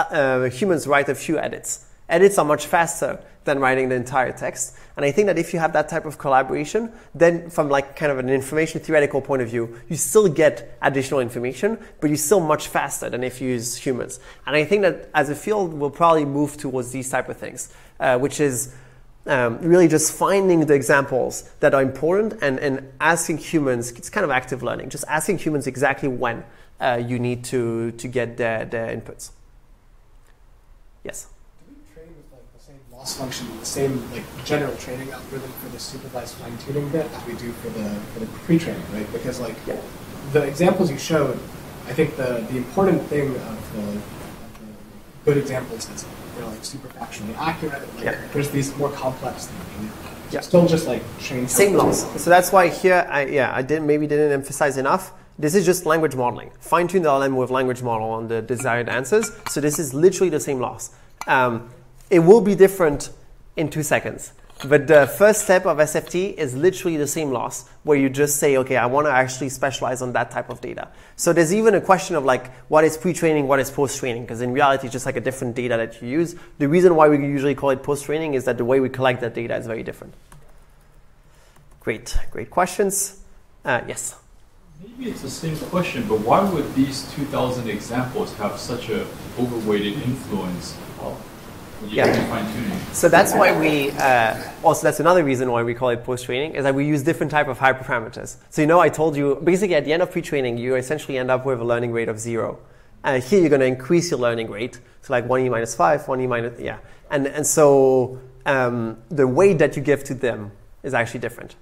humans write a few edits. Edits are much faster than writing the entire text. And I think that if you have that type of collaboration, then from like kind of an information theoretical point of view, you still get additional information, but you're still much faster than if you use humans. And I think that as a field, we'll probably move towards these type of things, which is really just finding the examples that are important and asking humans, it's kind of active learning, just asking humans exactly when you need to get their inputs. Yes? Loss function, the same like general training algorithm for the supervised fine-tuning bit as we do for the pre-training, right? Because like the examples you showed, I think the important thing of the good examples is like super factually accurate. Like, there's these more complex things. Still just like train same loss. So that's why here I didn't emphasize enough. This is just language modeling. Fine-tune the LLM with language model on the desired answers. So this is literally the same loss. It will be different in 2 seconds. But the first step of SFT is literally the same loss, where you just say, okay, I want to actually specialize on that type of data. So there's even a question of like, what is pre-training, what is post-training? Because in reality, it's just like a different data that you use. The reason why we usually call it post-training is that the way we collect that data is very different. Great questions. Yes? Maybe it's the same question, but why would these 2,000 examples have such a overweighted influence when you do fine-tuning? So that's why we, also that's another reason why we call it post-training, is that we use different type of hyperparameters. So I told you, basically at the end of pre-training, you essentially end up with a learning rate of 0. Here you're going to increase your learning rate, so like 1e minus 5, 1e minus, yeah. And so the weight that you give to them is actually different.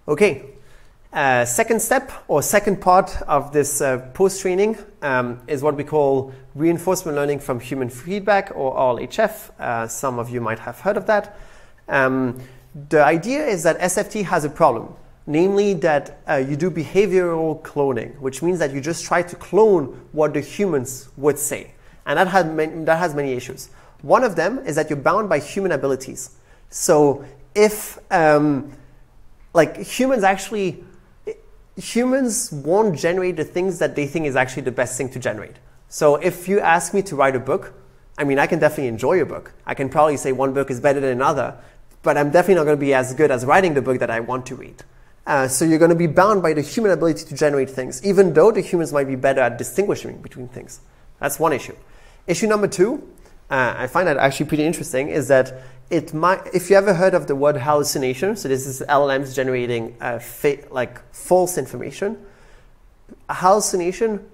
Okay, second step or second part of this post-training is what we call reinforcement learning from human feedback, or RLHF. Some of you might have heard of that. The idea is that SFT has a problem, namely that you do behavioral cloning, which means that you just try to clone what the humans would say. And that has many issues. One of them is that you're bound by human abilities. So if like humans won't generate the things that they think is actually the best thing to generate. So if you ask me to write a book, I mean, I can definitely enjoy a book. I can probably say one book is better than another, but I'm definitely not going to be as good as writing the book that I want to read. So you're going to be bound by the human ability to generate things, even though the humans might be better at distinguishing between things. That's one issue. Issue number 2, I find that actually pretty interesting, is that it might, if you ever heard of the word hallucination, so this is LLMs generating false information. Hallucination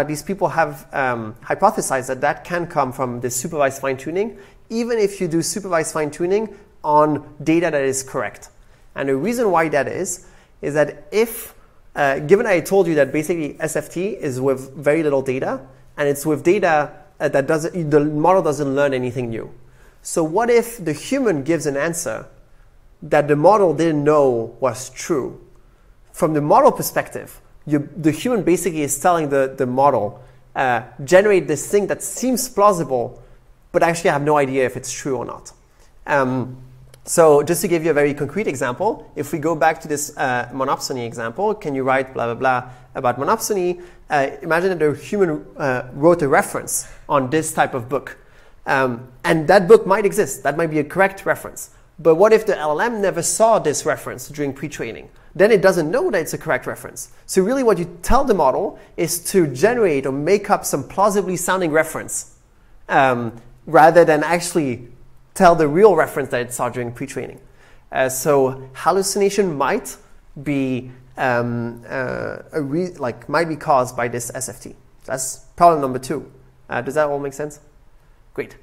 these people have hypothesized that can come from the supervised fine-tuning, even if you do supervised fine-tuning on data that is correct. And the reason why that is that if, given I told you that basically SFT is with very little data, and it's with data that the model doesn't learn anything new. So what if the human gives an answer that the model didn't know was true? From the model perspective, the human basically is telling the model, generate this thing that seems plausible, but actually I have no idea if it's true or not. So just to give you a very concrete example, if we go back to this monopsony example, can you write blah, blah, blah about monopsony? Imagine that the human wrote a reference on this type of book. And that book might exist. That might be a correct reference. But what if the LLM never saw this reference during pre-training? Then it doesn't know that it's a correct reference. So really what you tell the model is to generate or make up some plausibly sounding reference rather than actually tell the real reference that it saw during pre-training. So hallucination might be might be caused by this SFT. That's problem number 2. Does that all make sense? Great.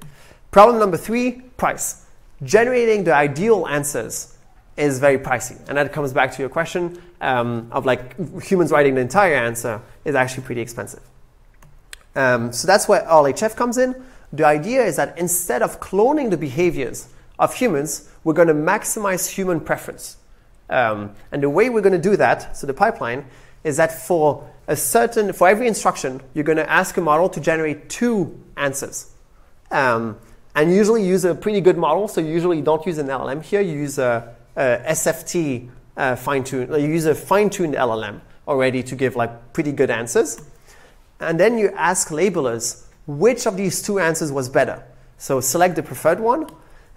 Problem number 3, price. Generating the ideal answers is very pricey. And that comes back to your question of like humans writing the entire answer is actually pretty expensive. So that's where RLHF comes in. The idea is that instead of cloning the behaviors of humans, we're going to maximize human preference. And the way we're going to do that, so the pipeline, is that for every instruction, you're going to ask a model to generate 2 answers. And usually use a pretty good model, so you usually don't use an LLM here, you use a SFT fine-tuned, you use a fine-tuned LLM already to give like pretty good answers. And then you ask labelers which of these 2 answers was better. So select the preferred one,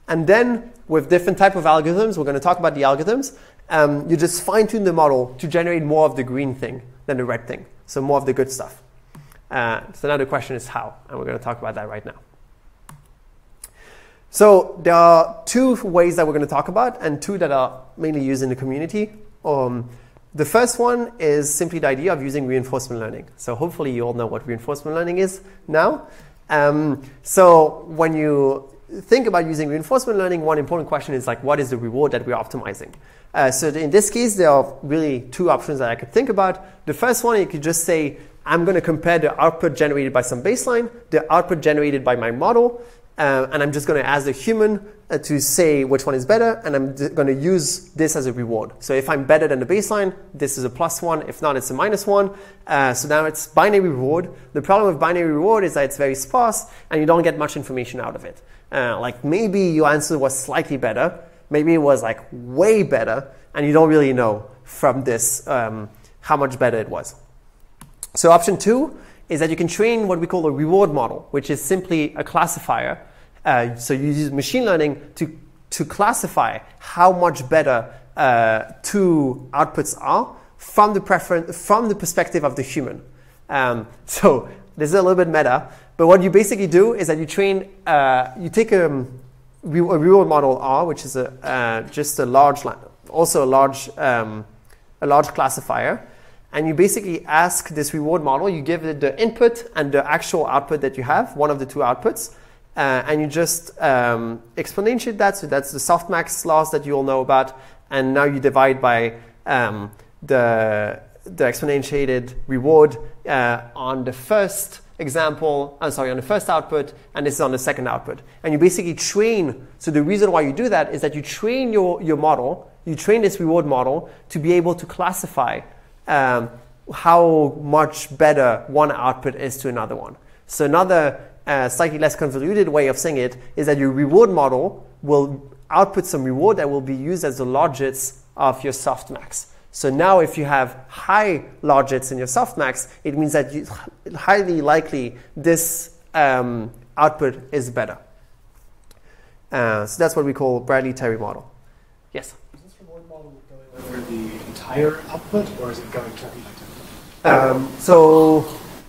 and then with different type of algorithms, we're going to talk about the algorithms, you just fine-tune the model to generate more of the green thing than the red thing, so more of the good stuff. So now the question is how, and we're going to talk about that right now. So there are 2 ways that we're going to talk about, and 2 that are mainly used in the community. The first one is simply the idea of using reinforcement learning. So hopefully you all know what reinforcement learning is now. So when you think about using reinforcement learning, one important question is like, what is the reward that we're optimizing? So in this case, there are really 2 options that I could think about. The first one, you could just say, I'm going to compare the output generated by some baseline, the output generated by my model, and I'm just going to ask the human to say which one is better, and I'm going to use this as a reward. So if I'm better than the baseline, this is a +1. If not, it's a -1. So now it's binary reward. The problem with binary reward is that it's very sparse, and you don't get much information out of it. Like maybe your answer was slightly better, maybe it was like way better, and you don't really know from this how much better it was. So option 2 is that you can train what we call a reward model, which is simply a classifier. So you use machine learning to classify how much better two outputs are from the perspective of the human. So this is a little bit meta, but what you basically do is that you train, you take a reward model R, which is just a large, also a large classifier, and you basically ask this reward model, you give it the input and the actual output that you have, one of the two outputs, and you just exponentiate that, so that's the softmax loss that you all know about, and now you divide by the exponentiated reward on the first example, on the first output, and this is on the second output. And you basically train, so the reason why you do that is that you train your model, you train this reward model to be able to classify how much better one output is to another one. So another slightly less convoluted way of saying it is that your reward model will output some reward that will be used as the logits of your softmax. So now if you have high logits in your softmax, it means that highly likely this output is better. So that's what we call Bradley-Terry model. Yes? Is this reward model going over the entire output, or is it going turkey by turkey? So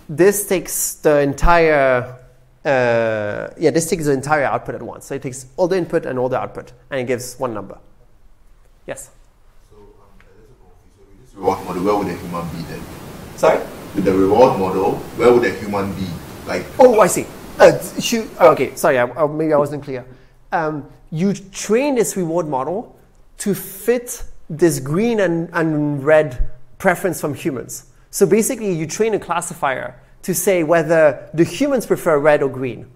this takes the entire this takes the entire output at once. So it takes all the input and all the output, and it gives one number. Yes? Reward model, where would a human be then? Sorry? With the reward model, where would a human be? Like, oh, I see. Okay, sorry, maybe I wasn't clear. You train this reward model to fit this green and red preference from humans. So basically, you train a classifier to say whether the humans prefer red or green.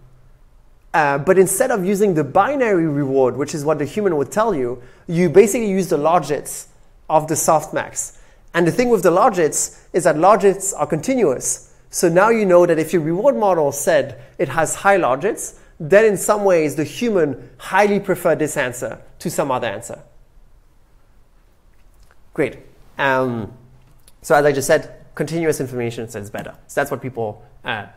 But instead of using the binary reward, which is what the human would tell you, you basically use the logits of the softmax. And the thing with the logits is that logits are continuous. So now you know that if your reward model said it has high logits, then in some ways the human highly preferred this answer to some other answer. Great. So as I just said, continuous information is better. So that's what people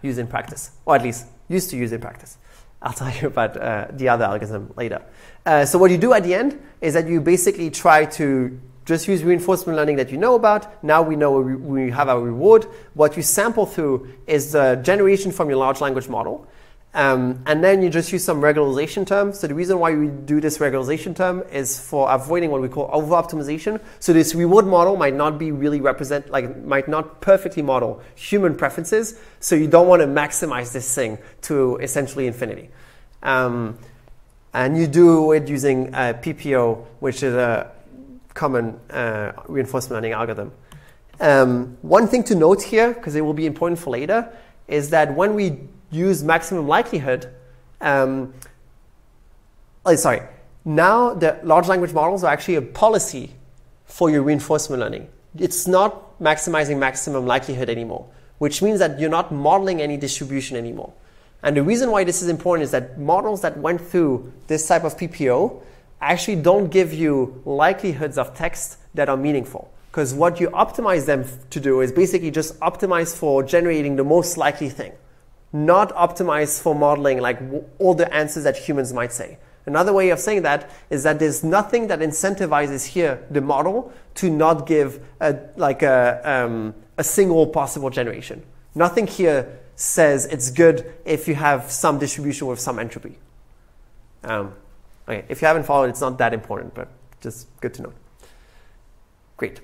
use in practice, or at least used to use in practice. I'll tell you about the other algorithm later. So what you do at the end is that you basically try to just use reinforcement learning that you know about. Now we know we have our reward. What you sample through is the generation from your large language model. And then you just use some regularization terms. So the reason why we do this regularization term is for avoiding what we call over-optimization. So this reward model might not be really might not perfectly model human preferences. So you don't want to maximize this thing to essentially infinity. And you do it using PPO, which is a common reinforcement learning algorithm. One thing to note here, because it will be important for later, is that when we use maximum likelihood, now the large language models are actually a policy for your reinforcement learning. It's not maximizing maximum likelihood anymore, which means that you're not modeling any distribution anymore. And the reason why this is important is that models that went through this type of PPO actually don't give you likelihoods of text that are meaningful. Because what you optimize them to do is basically just optimize for generating the most likely thing, not optimize for modeling like all the answers that humans might say. Another way of saying that is that there's nothing that incentivizes here the model to not give a single possible generation. Nothing here says it's good if you have some distribution with some entropy. Okay, if you haven't followed, it's not that important, but just good to know. Great.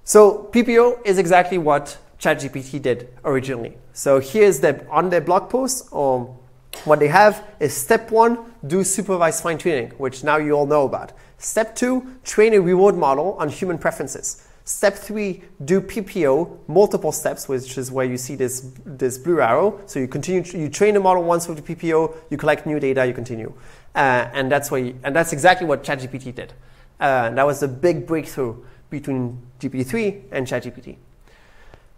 So PPO is exactly what ChatGPT did originally. So here's on their blog post, what they have is step 1, do supervised fine-tuning, which now you all know about. Step 2, train a reward model on human preferences. Step 3, do PPO, multiple steps, which is where you see this blue arrow. So you train the model once with the PPO, you collect new data, you continue. And that's exactly what ChatGPT did. And that was the big breakthrough between GPT-3 and ChatGPT.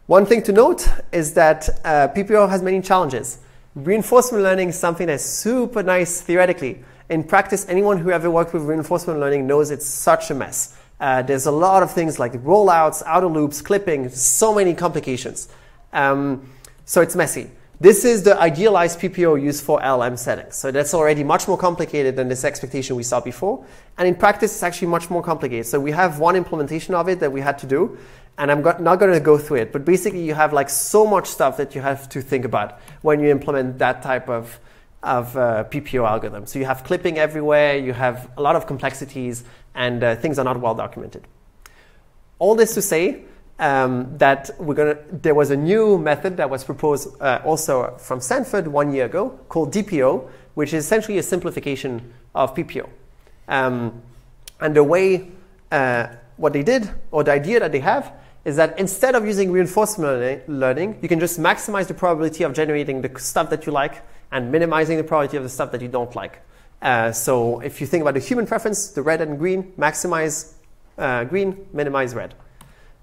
One thing to note is that PPO has many challenges. Reinforcement learning is something that's super nice theoretically. In practice, anyone who ever worked with reinforcement learning knows it's such a mess. There's a lot of things like rollouts, outer loops, clipping, so many complications. So it's messy. This is the idealized PPO used for LLM settings. So that's already much more complicated than this expectation we saw before. And in practice, it's actually much more complicated. So we have one implementation of it that we had to do, and I'm not going to go through it. But basically, you have like so much stuff that you have to think about when you implement that type of PPO algorithm. So you have clipping everywhere, you have a lot of complexities, and things are not well documented. All this to say that there was a new method that was proposed also from Stanford 1 year ago called DPO, which is essentially a simplification of PPO. And the way, what they did, or the idea that they have, is that instead of using reinforcement learning, you can just maximize the probability of generating the stuff that you like and minimizing the probability of the stuff that you don't like. So if you think about the human preference, the red and green, maximize green, minimize red.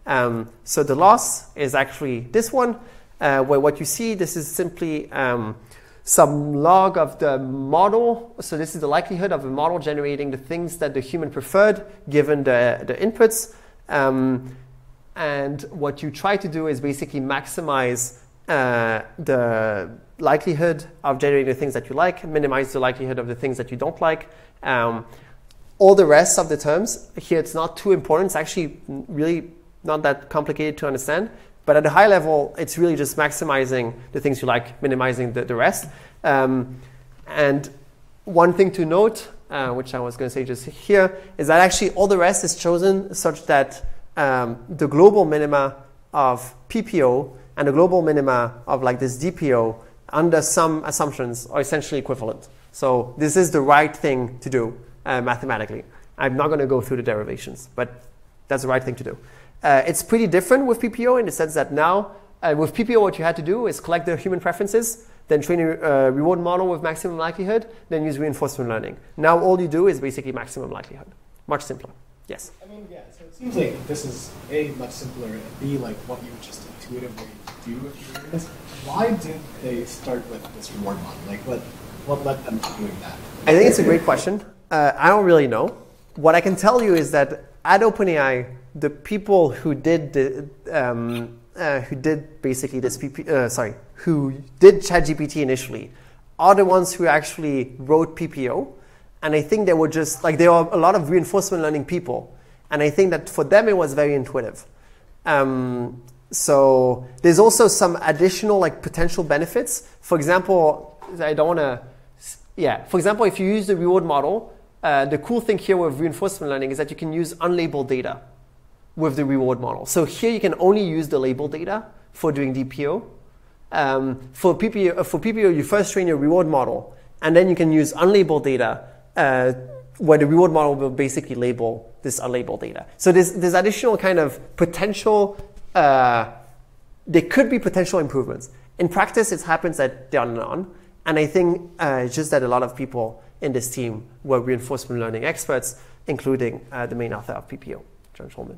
So the loss is actually this one, where what you see, this is simply some log of the model. So this is the likelihood of the model generating the things that the human preferred given the inputs. And what you try to do is basically maximize the likelihood of generating the things that you like, minimize the likelihood of the things that you don't like. All the rest of the terms, here it's not too important. It's actually really not that complicated to understand. But at a high level, it's really just maximizing the things you like, minimizing the rest. And one thing to note, which I was going to say just here, is that actually all the rest is chosen such that the global minima of PPO and the global minima of like this DPO under some assumptions are essentially equivalent. So this is the right thing to do mathematically. I'm not going to go through the derivations, but that's the right thing to do. It's pretty different with PPO in the sense that now, with PPO, what you had to do is collect the human preferences, then train a reward model with maximum likelihood, then use reinforcement learning. Now all you do is basically maximum likelihood. Much simpler. Yes? I mean, yeah, so it seems like this is A, much simpler, and B, like what you would just intuitively do if you were doing this. Why did they start with this reward model? Like, what led them to doing that? I think it's a great question. I don't really know. What I can tell you is that at OpenAI, the people who did who did basically this who did ChatGPT initially are the ones who actually wrote PPO. And I think they were just, like, there are a lot of reinforcement learning people. And I think that for them, it was very intuitive. So there's also some additional, like, potential benefits. For example, for example, if you use the reward model, the cool thing here with reinforcement learning is that you can use unlabeled data with the reward model. So here you can only use the labeled data for doing DPO. For PPO, you first train your reward model, and then you can use unlabeled data where the reward model will basically label this unlabeled data. So there's additional kind of potential, there could be potential improvements. In practice, it happens that they are none. And I think it's just that a lot of people in this team were reinforcement learning experts, including the main author of PPO, John Schulman.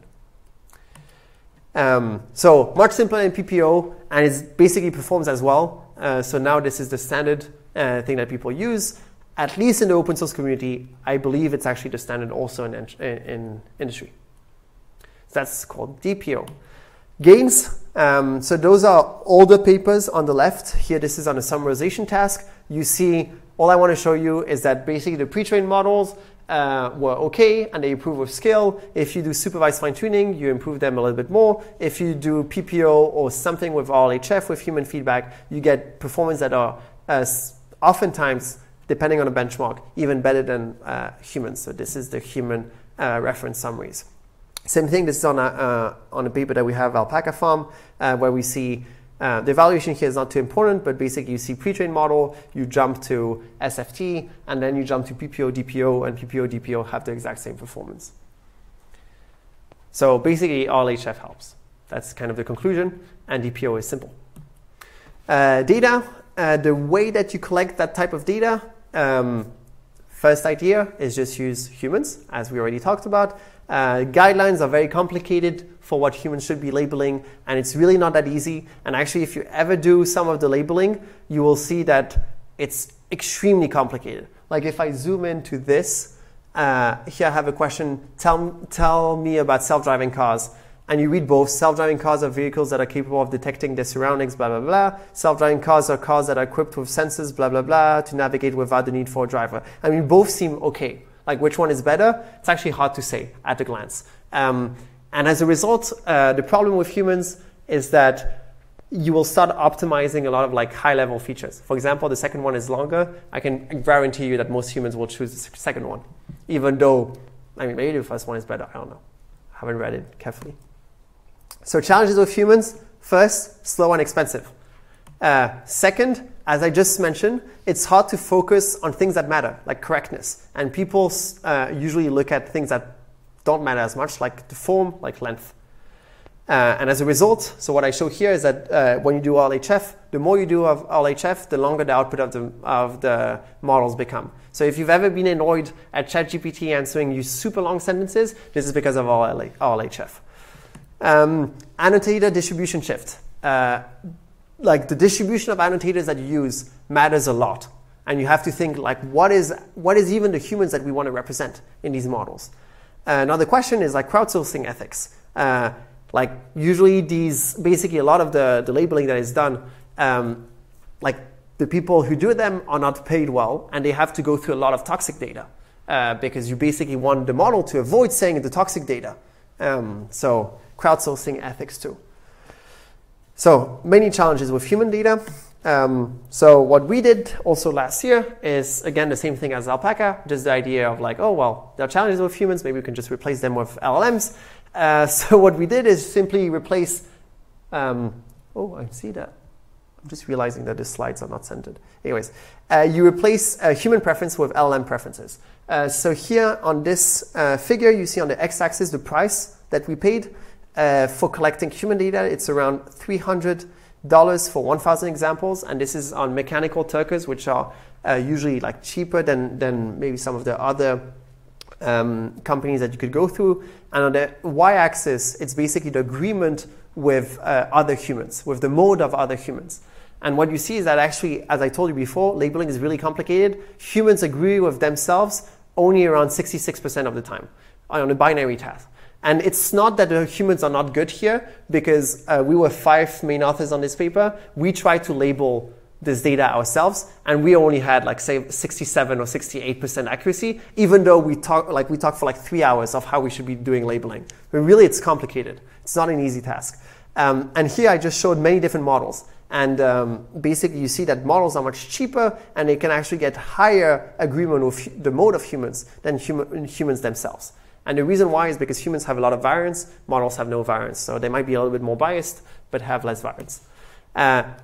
So much simpler than PPO, and it basically performs as well. So now this is the standard thing that people use. At least in the open source community, I believe it's actually the standard also in industry. So that's called DPO. Gains, so those are all the papers on the left. Here, this is on a summarization task. You see, all I want to show you is that basically the pre-trained models were okay, and they improve with scale. If you do supervised fine-tuning, you improve them a little bit more. If you do PPO or something with RLHF with human feedback, you get performance that are oftentimes, depending on the benchmark, even better than humans. So this is the human reference summaries. Same thing, this is on a paper that we have, Alpaca Farm, where we see the evaluation here is not too important, but basically you see pre-trained model, you jump to SFT, and then you jump to PPO, DPO, and PPO, DPO have the exact same performance. So basically, RLHF helps. That's kind of the conclusion, and DPO is simple. Data, the way that you collect that type of data, first idea is just use humans, as we already talked about. Guidelines are very complicated for what humans should be labeling, and it's really not that easy. And actually, if you ever do some of the labeling, you will see that it's extremely complicated. Like if I zoom into this, here I have a question, tell me about self-driving cars. and you read both. Self-driving cars are vehicles that are capable of detecting their surroundings, blah, blah, blah. Self-driving cars are cars that are equipped with sensors, blah, blah, blah, to navigate without the need for a driver. I mean, both seem okay. Like, which one is better? It's actually hard to say at a glance. And as a result, the problem with humans is that you will start optimizing a lot of like high-level features. For example, the second one is longer. I can guarantee you that most humans will choose the second one, even though, I mean, maybe the first one is better. I don't know. I haven't read it carefully. So challenges with humans: first, slow and expensive. Second, as I just mentioned, it's hard to focus on things that matter, like correctness. And people usually look at things that don't matter as much, like the form, like length. And as a result, so what I show here is that when you do RLHF, the more you do of RLHF, the longer the output of the models become. So if you've ever been annoyed at ChatGPT answering you super long sentences, this is because of RLHF. Annotator distribution shift. Like the distribution of annotators that you use matters a lot. And you have to think like, what is even the humans that we want to represent in these models? Another question is like crowdsourcing ethics. Like usually basically a lot of the labeling that is done, like the people who do them are not paid well, and they have to go through a lot of toxic data because you basically want the model to avoid saying the toxic data. So crowdsourcing ethics too. So many challenges with human data. So what we did also last year is, again, the same thing as Alpaca, just the idea of like, oh, well, there are challenges with humans, maybe we can just replace them with LLMs. So what we did is simply replace, oh, I see that. I'm just realizing that the slides are not centered. Anyways, you replace human preference with LLM preferences. So here on this figure, you see on the x-axis the price that we paid for collecting human data. It's around $300 for 1,000 examples, and this is on mechanical Turkers, which are usually like cheaper than maybe some of the other companies that you could go through. And on the y-axis, it's basically the agreement with other humans, with the mode of other humans. And what you see is that actually, as I told you before, labeling is really complicated. Humans agree with themselves only around 66% of the time on a binary task. And it's not that the humans are not good here, because we were 5 main authors on this paper. We tried to label this data ourselves, and we only had like say 67 or 68% accuracy, even though we talked for like 3 hours of how we should be doing labeling. But really, it's complicated. It's not an easy task. And here I just showed many different models. And basically, you see that models are much cheaper, and they can actually get higher agreement with the mode of humans than humans themselves. And the reason why is because humans have a lot of variance, models have no variance. So they might be a little bit more biased, but have less variance.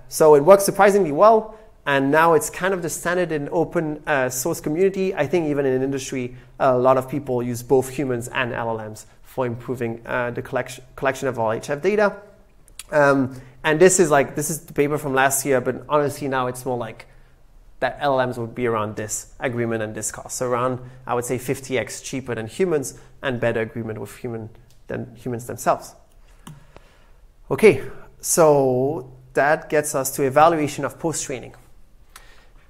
So it works surprisingly well, and now it's kind of the standard in open source community. I think even in industry, a lot of people use both humans and LLMs for improving the collection of RLHF data. And this is the paper from last year, but honestly now it's more like that LLMs would be around this agreement and this cost. So around, I would say, 50x cheaper than humans and better agreement with than humans themselves. Okay, so that gets us to evaluation of post-training.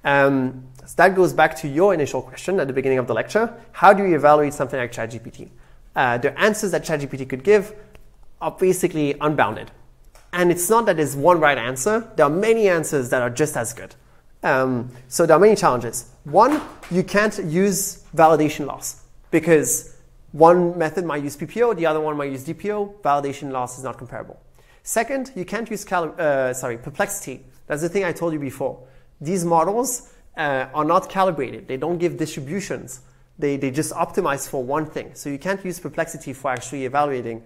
So that goes back to your initial question at the beginning of the lecture. How do you evaluate something like ChatGPT? The answers that ChatGPT could give are basically unbounded. And it's not that there's one right answer. There are many answers that are just as good. So there are many challenges. One, you can't use validation loss because one method might use PPO, the other one might use DPO. Validation loss is not comparable. Second, you can't use perplexity. That's the thing I told you before. These models are not calibrated. They don't give distributions. They just optimize for one thing. So you can't use perplexity for actually evaluating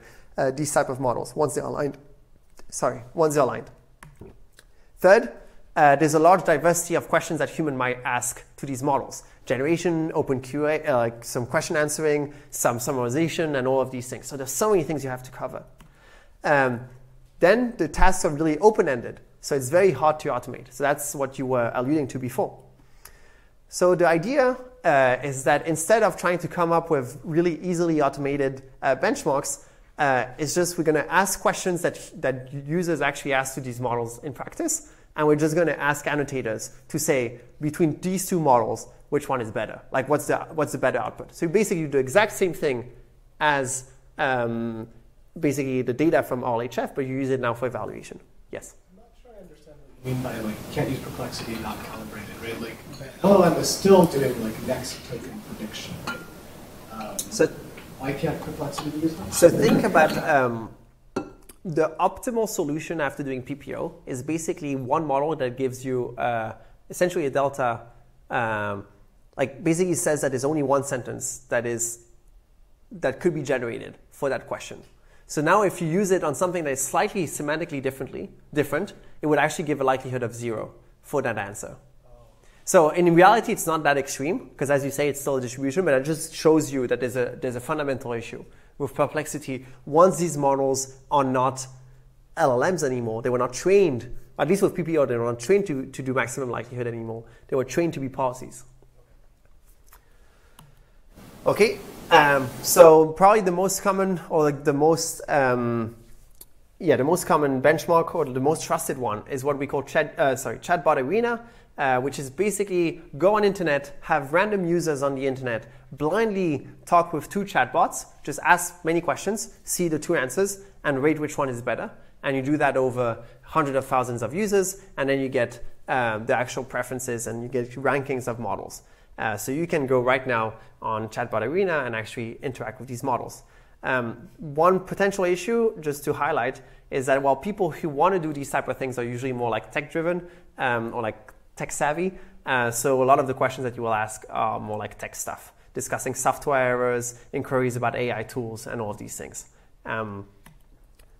these type of models once they're aligned. Third, there's a large diversity of questions that human might ask to these models. Generation, open QA, like some question answering, some summarization, and all of these things. So there's so many things you have to cover. Then the tasks are really open-ended. So it's very hard to automate. So that's what you were alluding to before. So the idea is that instead of trying to come up with really easily automated benchmarks, it's just we're going to ask questions that users actually ask to these models in practice. And we're just going to ask annotators to say, between these two models, which one is better? Like, what's the better output? So basically, you do the exact same thing as basically the data from RLHF, but you use it now for evaluation. Yes? I'm not sure I understand what you mean by like can't use perplexity not calibrated, right? Like LLM is still doing like next token prediction. So why can't perplexity use that? So think about the optimal solution after doing PPO is basically one model that gives you essentially a delta, like basically says that there's only one sentence that could be generated for that question. So now if you use it on something that is slightly semantically different, it would actually give a likelihood of 0 for that answer. So in reality, it's not that extreme, because as you say, it's still a distribution, but it just shows you that there's a fundamental issue with perplexity. Once these models are not LLMs anymore, they were not trained, at least with PPO, they were not trained to do maximum likelihood anymore. They were trained to be policies. Okay, so probably the most common, or like the most common benchmark, or the most trusted one, is what we call Chatbot Arena, which is basically go on internet, have random users on the internet, blindly talk with 2 chatbots, just ask many questions, see the 2 answers, and rate which one is better. And you do that over hundreds of thousands of users, and then you get the actual preferences, and you get rankings of models. So you can go right now on Chatbot Arena and actually interact with these models. One potential issue, just to highlight, is that while people who want to do these type of things are usually more like tech-driven or like tech-savvy, so a lot of the questions that you will ask are more like tech stuff, discussing software errors, inquiries about AI tools, and all of these things.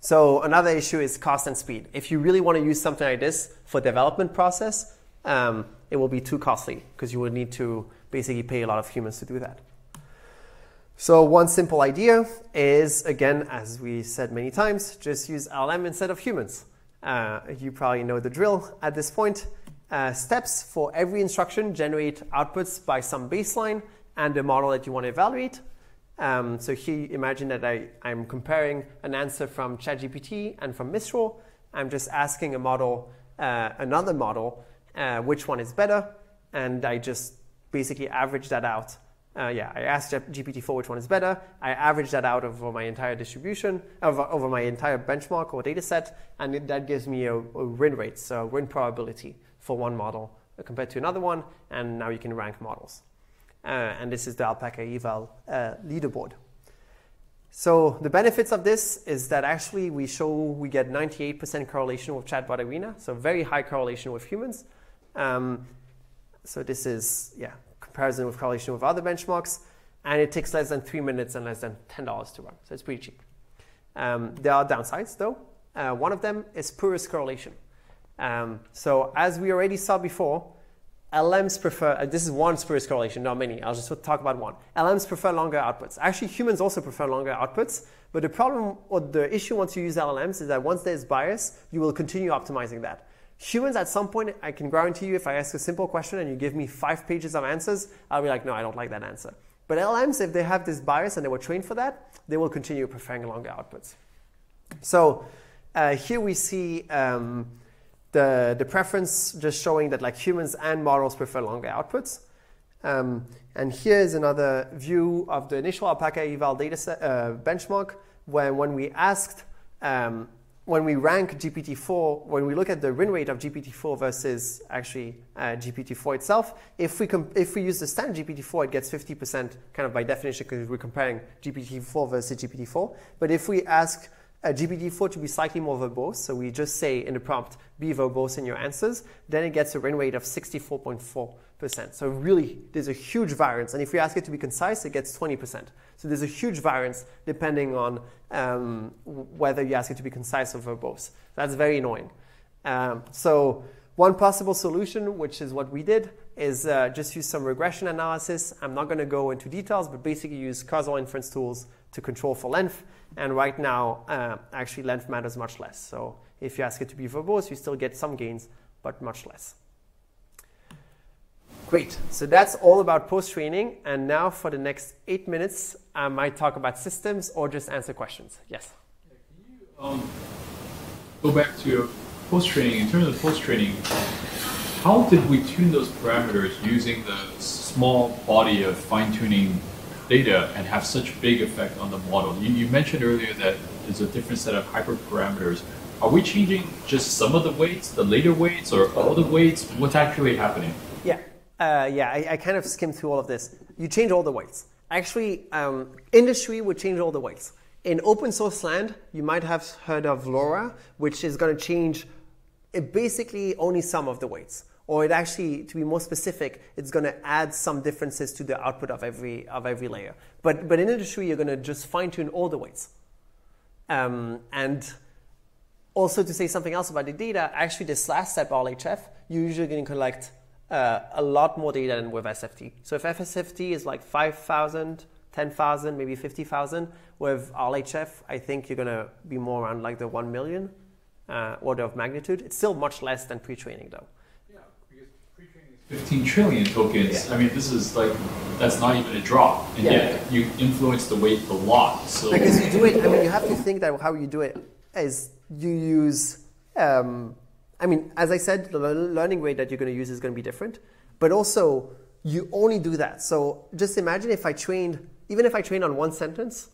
So another issue is cost and speed. If you really want to use something like this for development process, it will be too costly because you would need to basically pay a lot of humans to do that. So one simple idea is, again, as we said many times, just use LLM instead of humans. You probably know the drill at this point. Steps for every instruction generate outputs by some baseline and the model that you want to evaluate. So here, imagine that I'm comparing an answer from ChatGPT and from Mistral. I'm just asking a model, another model, which one is better, and I just basically average that out. I asked GPT-4 which one is better. I average that out over my entire distribution, over my entire benchmark or data set, and that gives me a win rate, so win probability for one model compared to another one, and now you can rank models. And this is the Alpaca Eval leaderboard. So the benefits of this is that actually we get 98% correlation with Chatbot Arena, so very high correlation with humans. So this is, comparison with correlation with other benchmarks, and it takes less than 3 minutes and less than $10 to run, so it's pretty cheap. There are downsides though. One of them is poorest correlation. So as we already saw before, LLMs prefer, this is one spurious correlation, not many, I'll just talk about one. LLMs prefer longer outputs. Actually, humans also prefer longer outputs, but the problem or the issue once you use LLMs is that once there's bias, you will continue optimizing that. Humans, at some point, I can guarantee you, if I ask a simple question and you give me 5 pages of answers, I'll be like, no, I don't like that answer. But LLMs, if they have this bias and they were trained for that, they will continue preferring longer outputs. So here we see the preference just showing that like humans and models prefer longer outputs. And here is another view of the initial Alpaca Eval data set, benchmark, where when we asked, when we rank GPT-4, when we look at the win rate of GPT-4 versus actually GPT-4 itself, if we use the standard GPT-4, it gets 50% kind of by definition because we're comparing GPT-4 versus GPT-4. But if we ask GPT-4 to be slightly more verbose, so we just say in the prompt, be verbose in your answers, then it gets a win rate of 64.4%. So really, there's a huge variance. And if we ask it to be concise, it gets 20%. So there's a huge variance depending on whether you ask it to be concise or verbose. That's very annoying. So one possible solution, which is what we did, is just use some regression analysis. I'm not going to go into details, but basically use causal inference tools to control for length. And right now, actually, length matters much less. So if you ask it to be verbose, you still get some gains, but much less. Great. So that's all about post-training. And now for the next 8 minutes, I might talk about systems or just answer questions. Yes? Can you go back to your post-training? In terms of post-training, how did we tune those parameters using the small body of fine-tuning data and have such big effect on the model? You mentioned earlier that is a different set of hyperparameters. Are we changing just some of the weights, the later weights, or all the weights? What's actually happening? Yeah, I kind of skimmed through all of this. You change all the weights. Actually, industry would change all the weights. In open source land, you might have heard of LoRa, which is going to change basically only some of the weights. Or it actually, to be more specific, it's going to add some differences to the output of every layer. But in industry, you're going to just fine-tune all the weights. And also to say something else about the data, actually this last step, RLHF, you're usually going to collect a lot more data than with SFT. So if FSFT is like 5,000, 10,000, maybe 50,000, with RLHF, I think you're going to be more around like the 1 million order of magnitude. It's still much less than pre-training though. 15 trillion tokens. Yeah. I mean, this is like, that's not even a drop. And yet you influence the weight a lot. So because you do it, I mean, you have to think that how you do it is you use, I mean, as I said, the learning rate that you're going to use is going to be different, but also you only do that. So just imagine if I trained, even if I train on one sentence,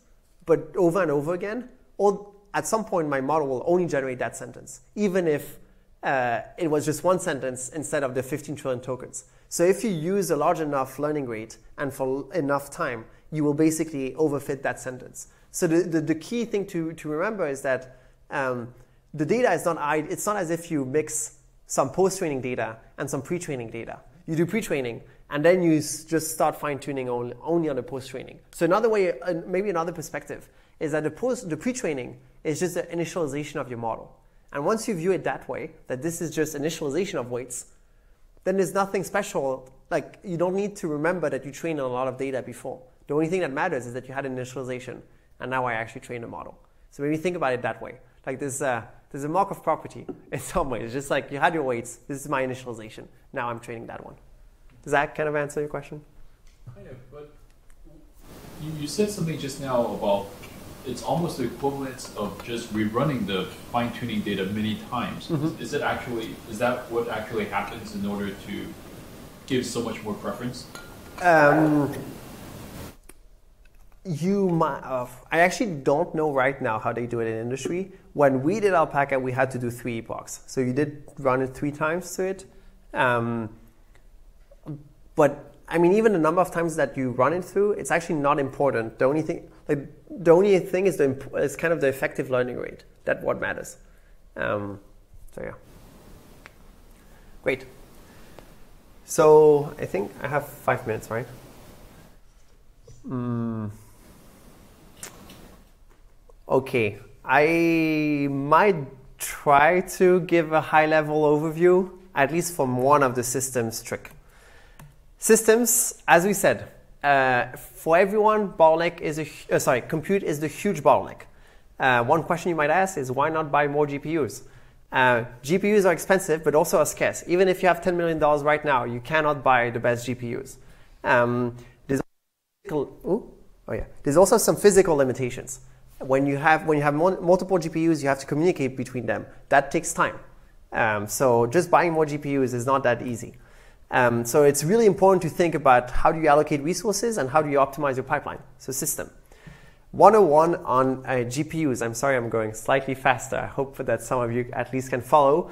but over and over again, or at some point my model will only generate that sentence, even if it was just one sentence instead of the 15 trillion tokens. So if you use a large enough learning rate and for enough time, you will basically overfit that sentence. So the key thing to remember is that the data is not, it's not as if you mix some post-training data and some pre-training data. You do pre-training and then you just start fine-tuning only on the post-training. So another way, maybe another perspective, is that the pre-training is just the initialization of your model. And once you view it that way, that this is just initialization of weights, then there's nothing special. Like, you don't need to remember that you trained on a lot of data before. The only thing that matters is that you had an initialization, and now I actually trained a model. So maybe think about it that way. Like there's a Markov property in some ways. It's just like you had your weights, this is my initialization. Now I'm training that one. Does that kind of answer your question? Kind of, but you said something just now about it's almost the equivalent of just rerunning the fine-tuning data many times. Mm-hmm. Is that what actually happens in order to give so much more preference? You might I actually don't know right now how they do it in industry. When we did Alpaca, we had to do 3 epochs. So you did run it 3 times to it. But I mean, even the number of times that you run it through, it's actually not important. The only thing is kind of the effective learning rate. That's what matters. So yeah. Great. So I think I have 5 minutes, right? Okay. I might try to give a high-level overview, at least from one of the systems trick. Systems, as we said, for everyone, bottleneck is compute is the huge bottleneck. One question you might ask is why not buy more GPUs? GPUs are expensive, but also are scarce. Even if you have $10 million right now, you cannot buy the best GPUs. There's also some physical limitations. When you have multiple GPUs, you have to communicate between them. That takes time. So just buying more GPUs is not that easy. So it's really important to think about how do you allocate resources and how do you optimize your pipeline. So system. 101 on GPUs. I'm sorry I'm going slightly faster. I hope that some of you at least can follow.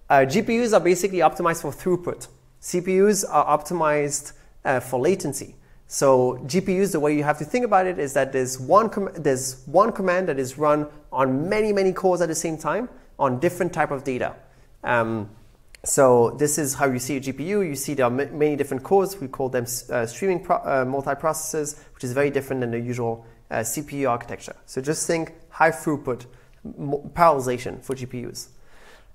GPUs are basically optimized for throughput. CPUs are optimized for latency. So GPUs, the way you have to think about it is that there's one command that is run on many cores at the same time on different type of data. So this is how you see a GPU. You see there are many different cores. We call them streaming multiprocessors, which is very different than the usual CPU architecture. So just think high throughput parallelization for GPUs.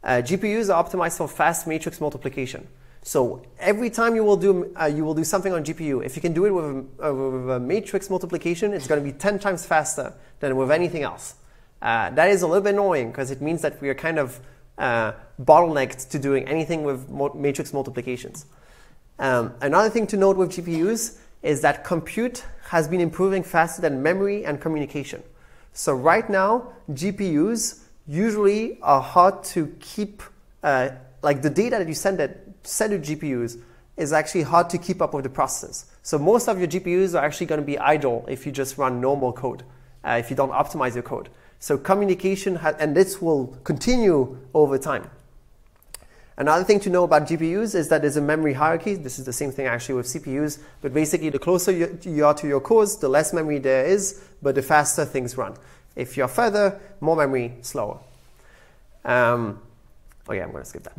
GPUs are optimized for fast matrix multiplication. So every time you will do something on GPU, if you can do it with a matrix multiplication, it's going to be 10 times faster than with anything else. That is a little bit annoying because it means that we are kind of bottlenecked to doing anything with matrix multiplications. Another thing to note with GPUs is that compute has been improving faster than memory and communication. So right now, GPUs usually are hard to keep, like the data that you send to GPUs is actually hard to keep up with the processes. So most of your GPUs are actually going to be idle if you just run normal code, if you don't optimize your code. So communication, and this will continue over time. Another thing to know about GPUs is that there's a memory hierarchy. This is the same thing actually with CPUs, but basically the closer you are to your cores, the less memory there is, but the faster things run. If you're further, more memory, slower. Okay, I'm going to skip that.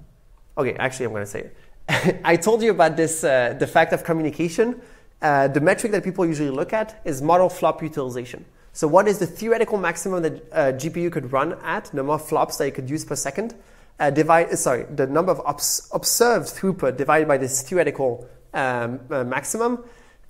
Okay, actually I'm going to say it. I told you about this, the fact of communication. The metric that people usually look at is model flop utilization. So what is the theoretical maximum that GPU could run at, the number of flops that it could use per second? The number of observed throughput divided by this theoretical maximum.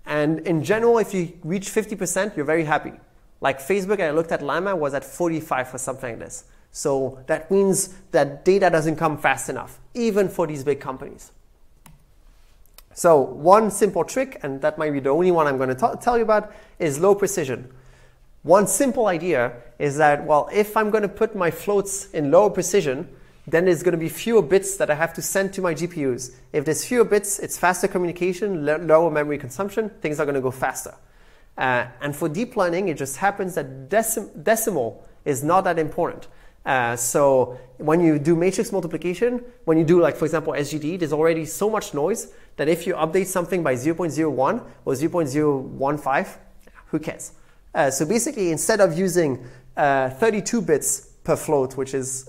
And in general, if you reach 50%, you're very happy. Like Facebook, I looked at Llama, was at 45 for something like this. So that means that data doesn't come fast enough, even for these big companies. So one simple trick, and that might be the only one I'm going to tell you about, is low precision. One simple idea is that, well, if I'm going to put my floats in lower precision, then there's going to be fewer bits that I have to send to my GPUs. If there's fewer bits, it's faster communication, lower memory consumption, things are going to go faster. And for deep learning, it just happens that decimal is not that important. So when you do matrix multiplication, when you do, like, for example, SGD, there's already so much noise that if you update something by 0.01 or 0.015, who cares? So basically, instead of using 32 bits per float, which is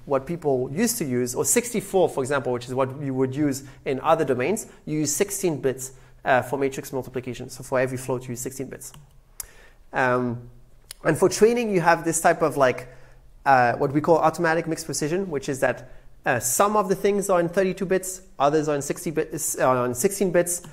what people used to use, or 64, for example, which is what you would use in other domains, you use 16 bits for matrix multiplication. So for every float, you use 16 bits. And for training, you have this type of what we call automatic mixed precision, which is that some of the things are in 32 bits, others are in 16 bits.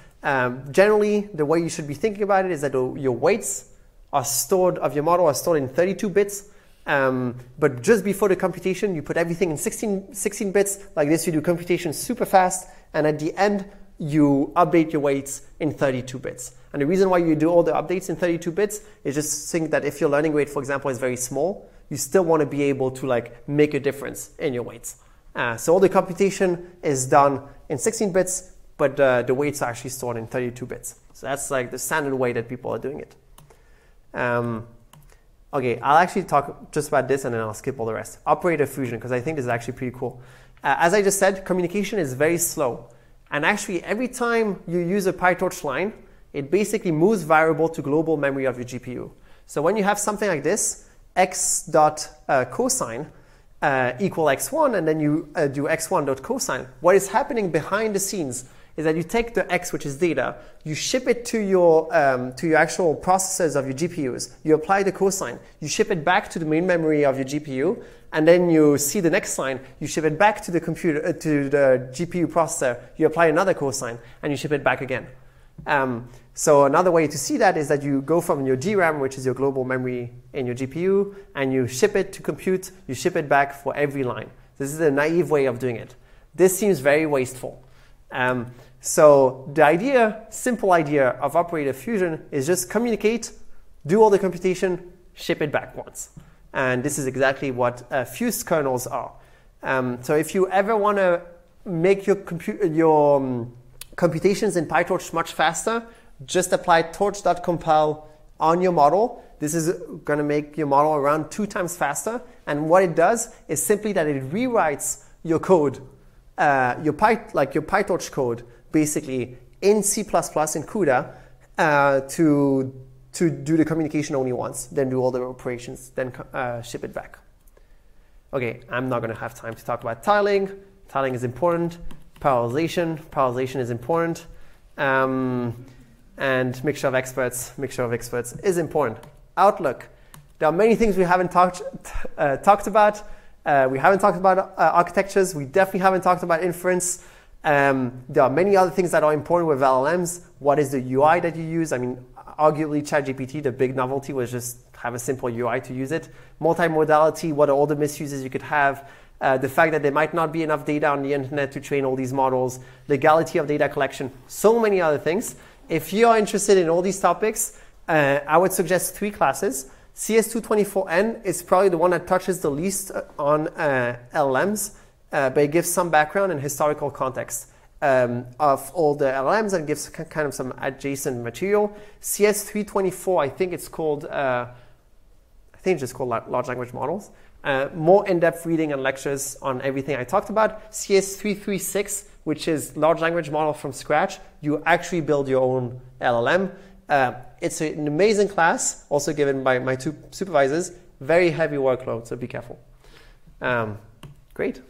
Generally, the way you should be thinking about it is that your weights of your model are stored in 32 bits. But just before the computation, you put everything in 16 bits. Like this, you do computation super fast. And at the end, you update your weights in 32 bits. And the reason why you do all the updates in 32 bits is just think that if your learning rate, for example, is very small, you still want to be able to make a difference in your weights. So all the computation is done in 16 bits, but the weights are actually stored in 32 bits. So that's like the standard way that people are doing it. Okay, I'll actually talk just about this and then I'll skip all the rest. Operator fusion, because I think this is actually pretty cool. As I just said, communication is very slow. And actually, every time you use a PyTorch line, it basically moves variable to global memory of your GPU. So when you have something like this, x dot cosine equal x1, and then you do x1 dot cosine, what is happening behind the scenes is that you take the x, which is data, you ship it to your actual processors of your GPUs, you apply the cosine, you ship it back to the main memory of your GPU, and then you see the next line, you ship it back to the computer, to the GPU processor, you apply another cosine, and you ship it back again. So another way to see that is that you go from your DRAM, which is your global memory in your GPU, and you ship it to compute, you ship it back for every line. This is a naive way of doing it. This seems very wasteful. So the simple idea of operator fusion is just communicate, do all the computation, ship it back once. And this is exactly what fused kernels are. So if you ever want to make your computations in PyTorch much faster, just apply torch.compile on your model. This is going to make your model around 2 times faster. And what it does is simply that it rewrites your code, your PyTorch code, basically in C++ in CUDA to do the communication only once, then do all the operations, then ship it back. Okay, I'm not going to have time to talk about tiling. Tiling is important. Parallelization is important. And mixture of experts is important. Outlook. There are many things we haven't talked about. We haven't talked about architectures. We definitely haven't talked about inference. There are many other things that are important with LLMs. What is the UI that you use? I mean, arguably ChatGPT, the big novelty was just have a simple UI to use it. Multimodality, what are all the misuses you could have? The fact that there might not be enough data on the internet to train all these models, legality of data collection, so many other things. If you are interested in all these topics, I would suggest 3 classes. CS224N is probably the one that touches the least on LLMs, but it gives some background and historical context of all the LLMs and gives kind of some adjacent material. CS324, I think it's called I think it's just called large language models. More in-depth reading and lectures on everything I talked about. CS336, which is large language model from scratch. You actually build your own LLM. It's an amazing class, also given by my 2 supervisors. Very heavy workload, so be careful. Great.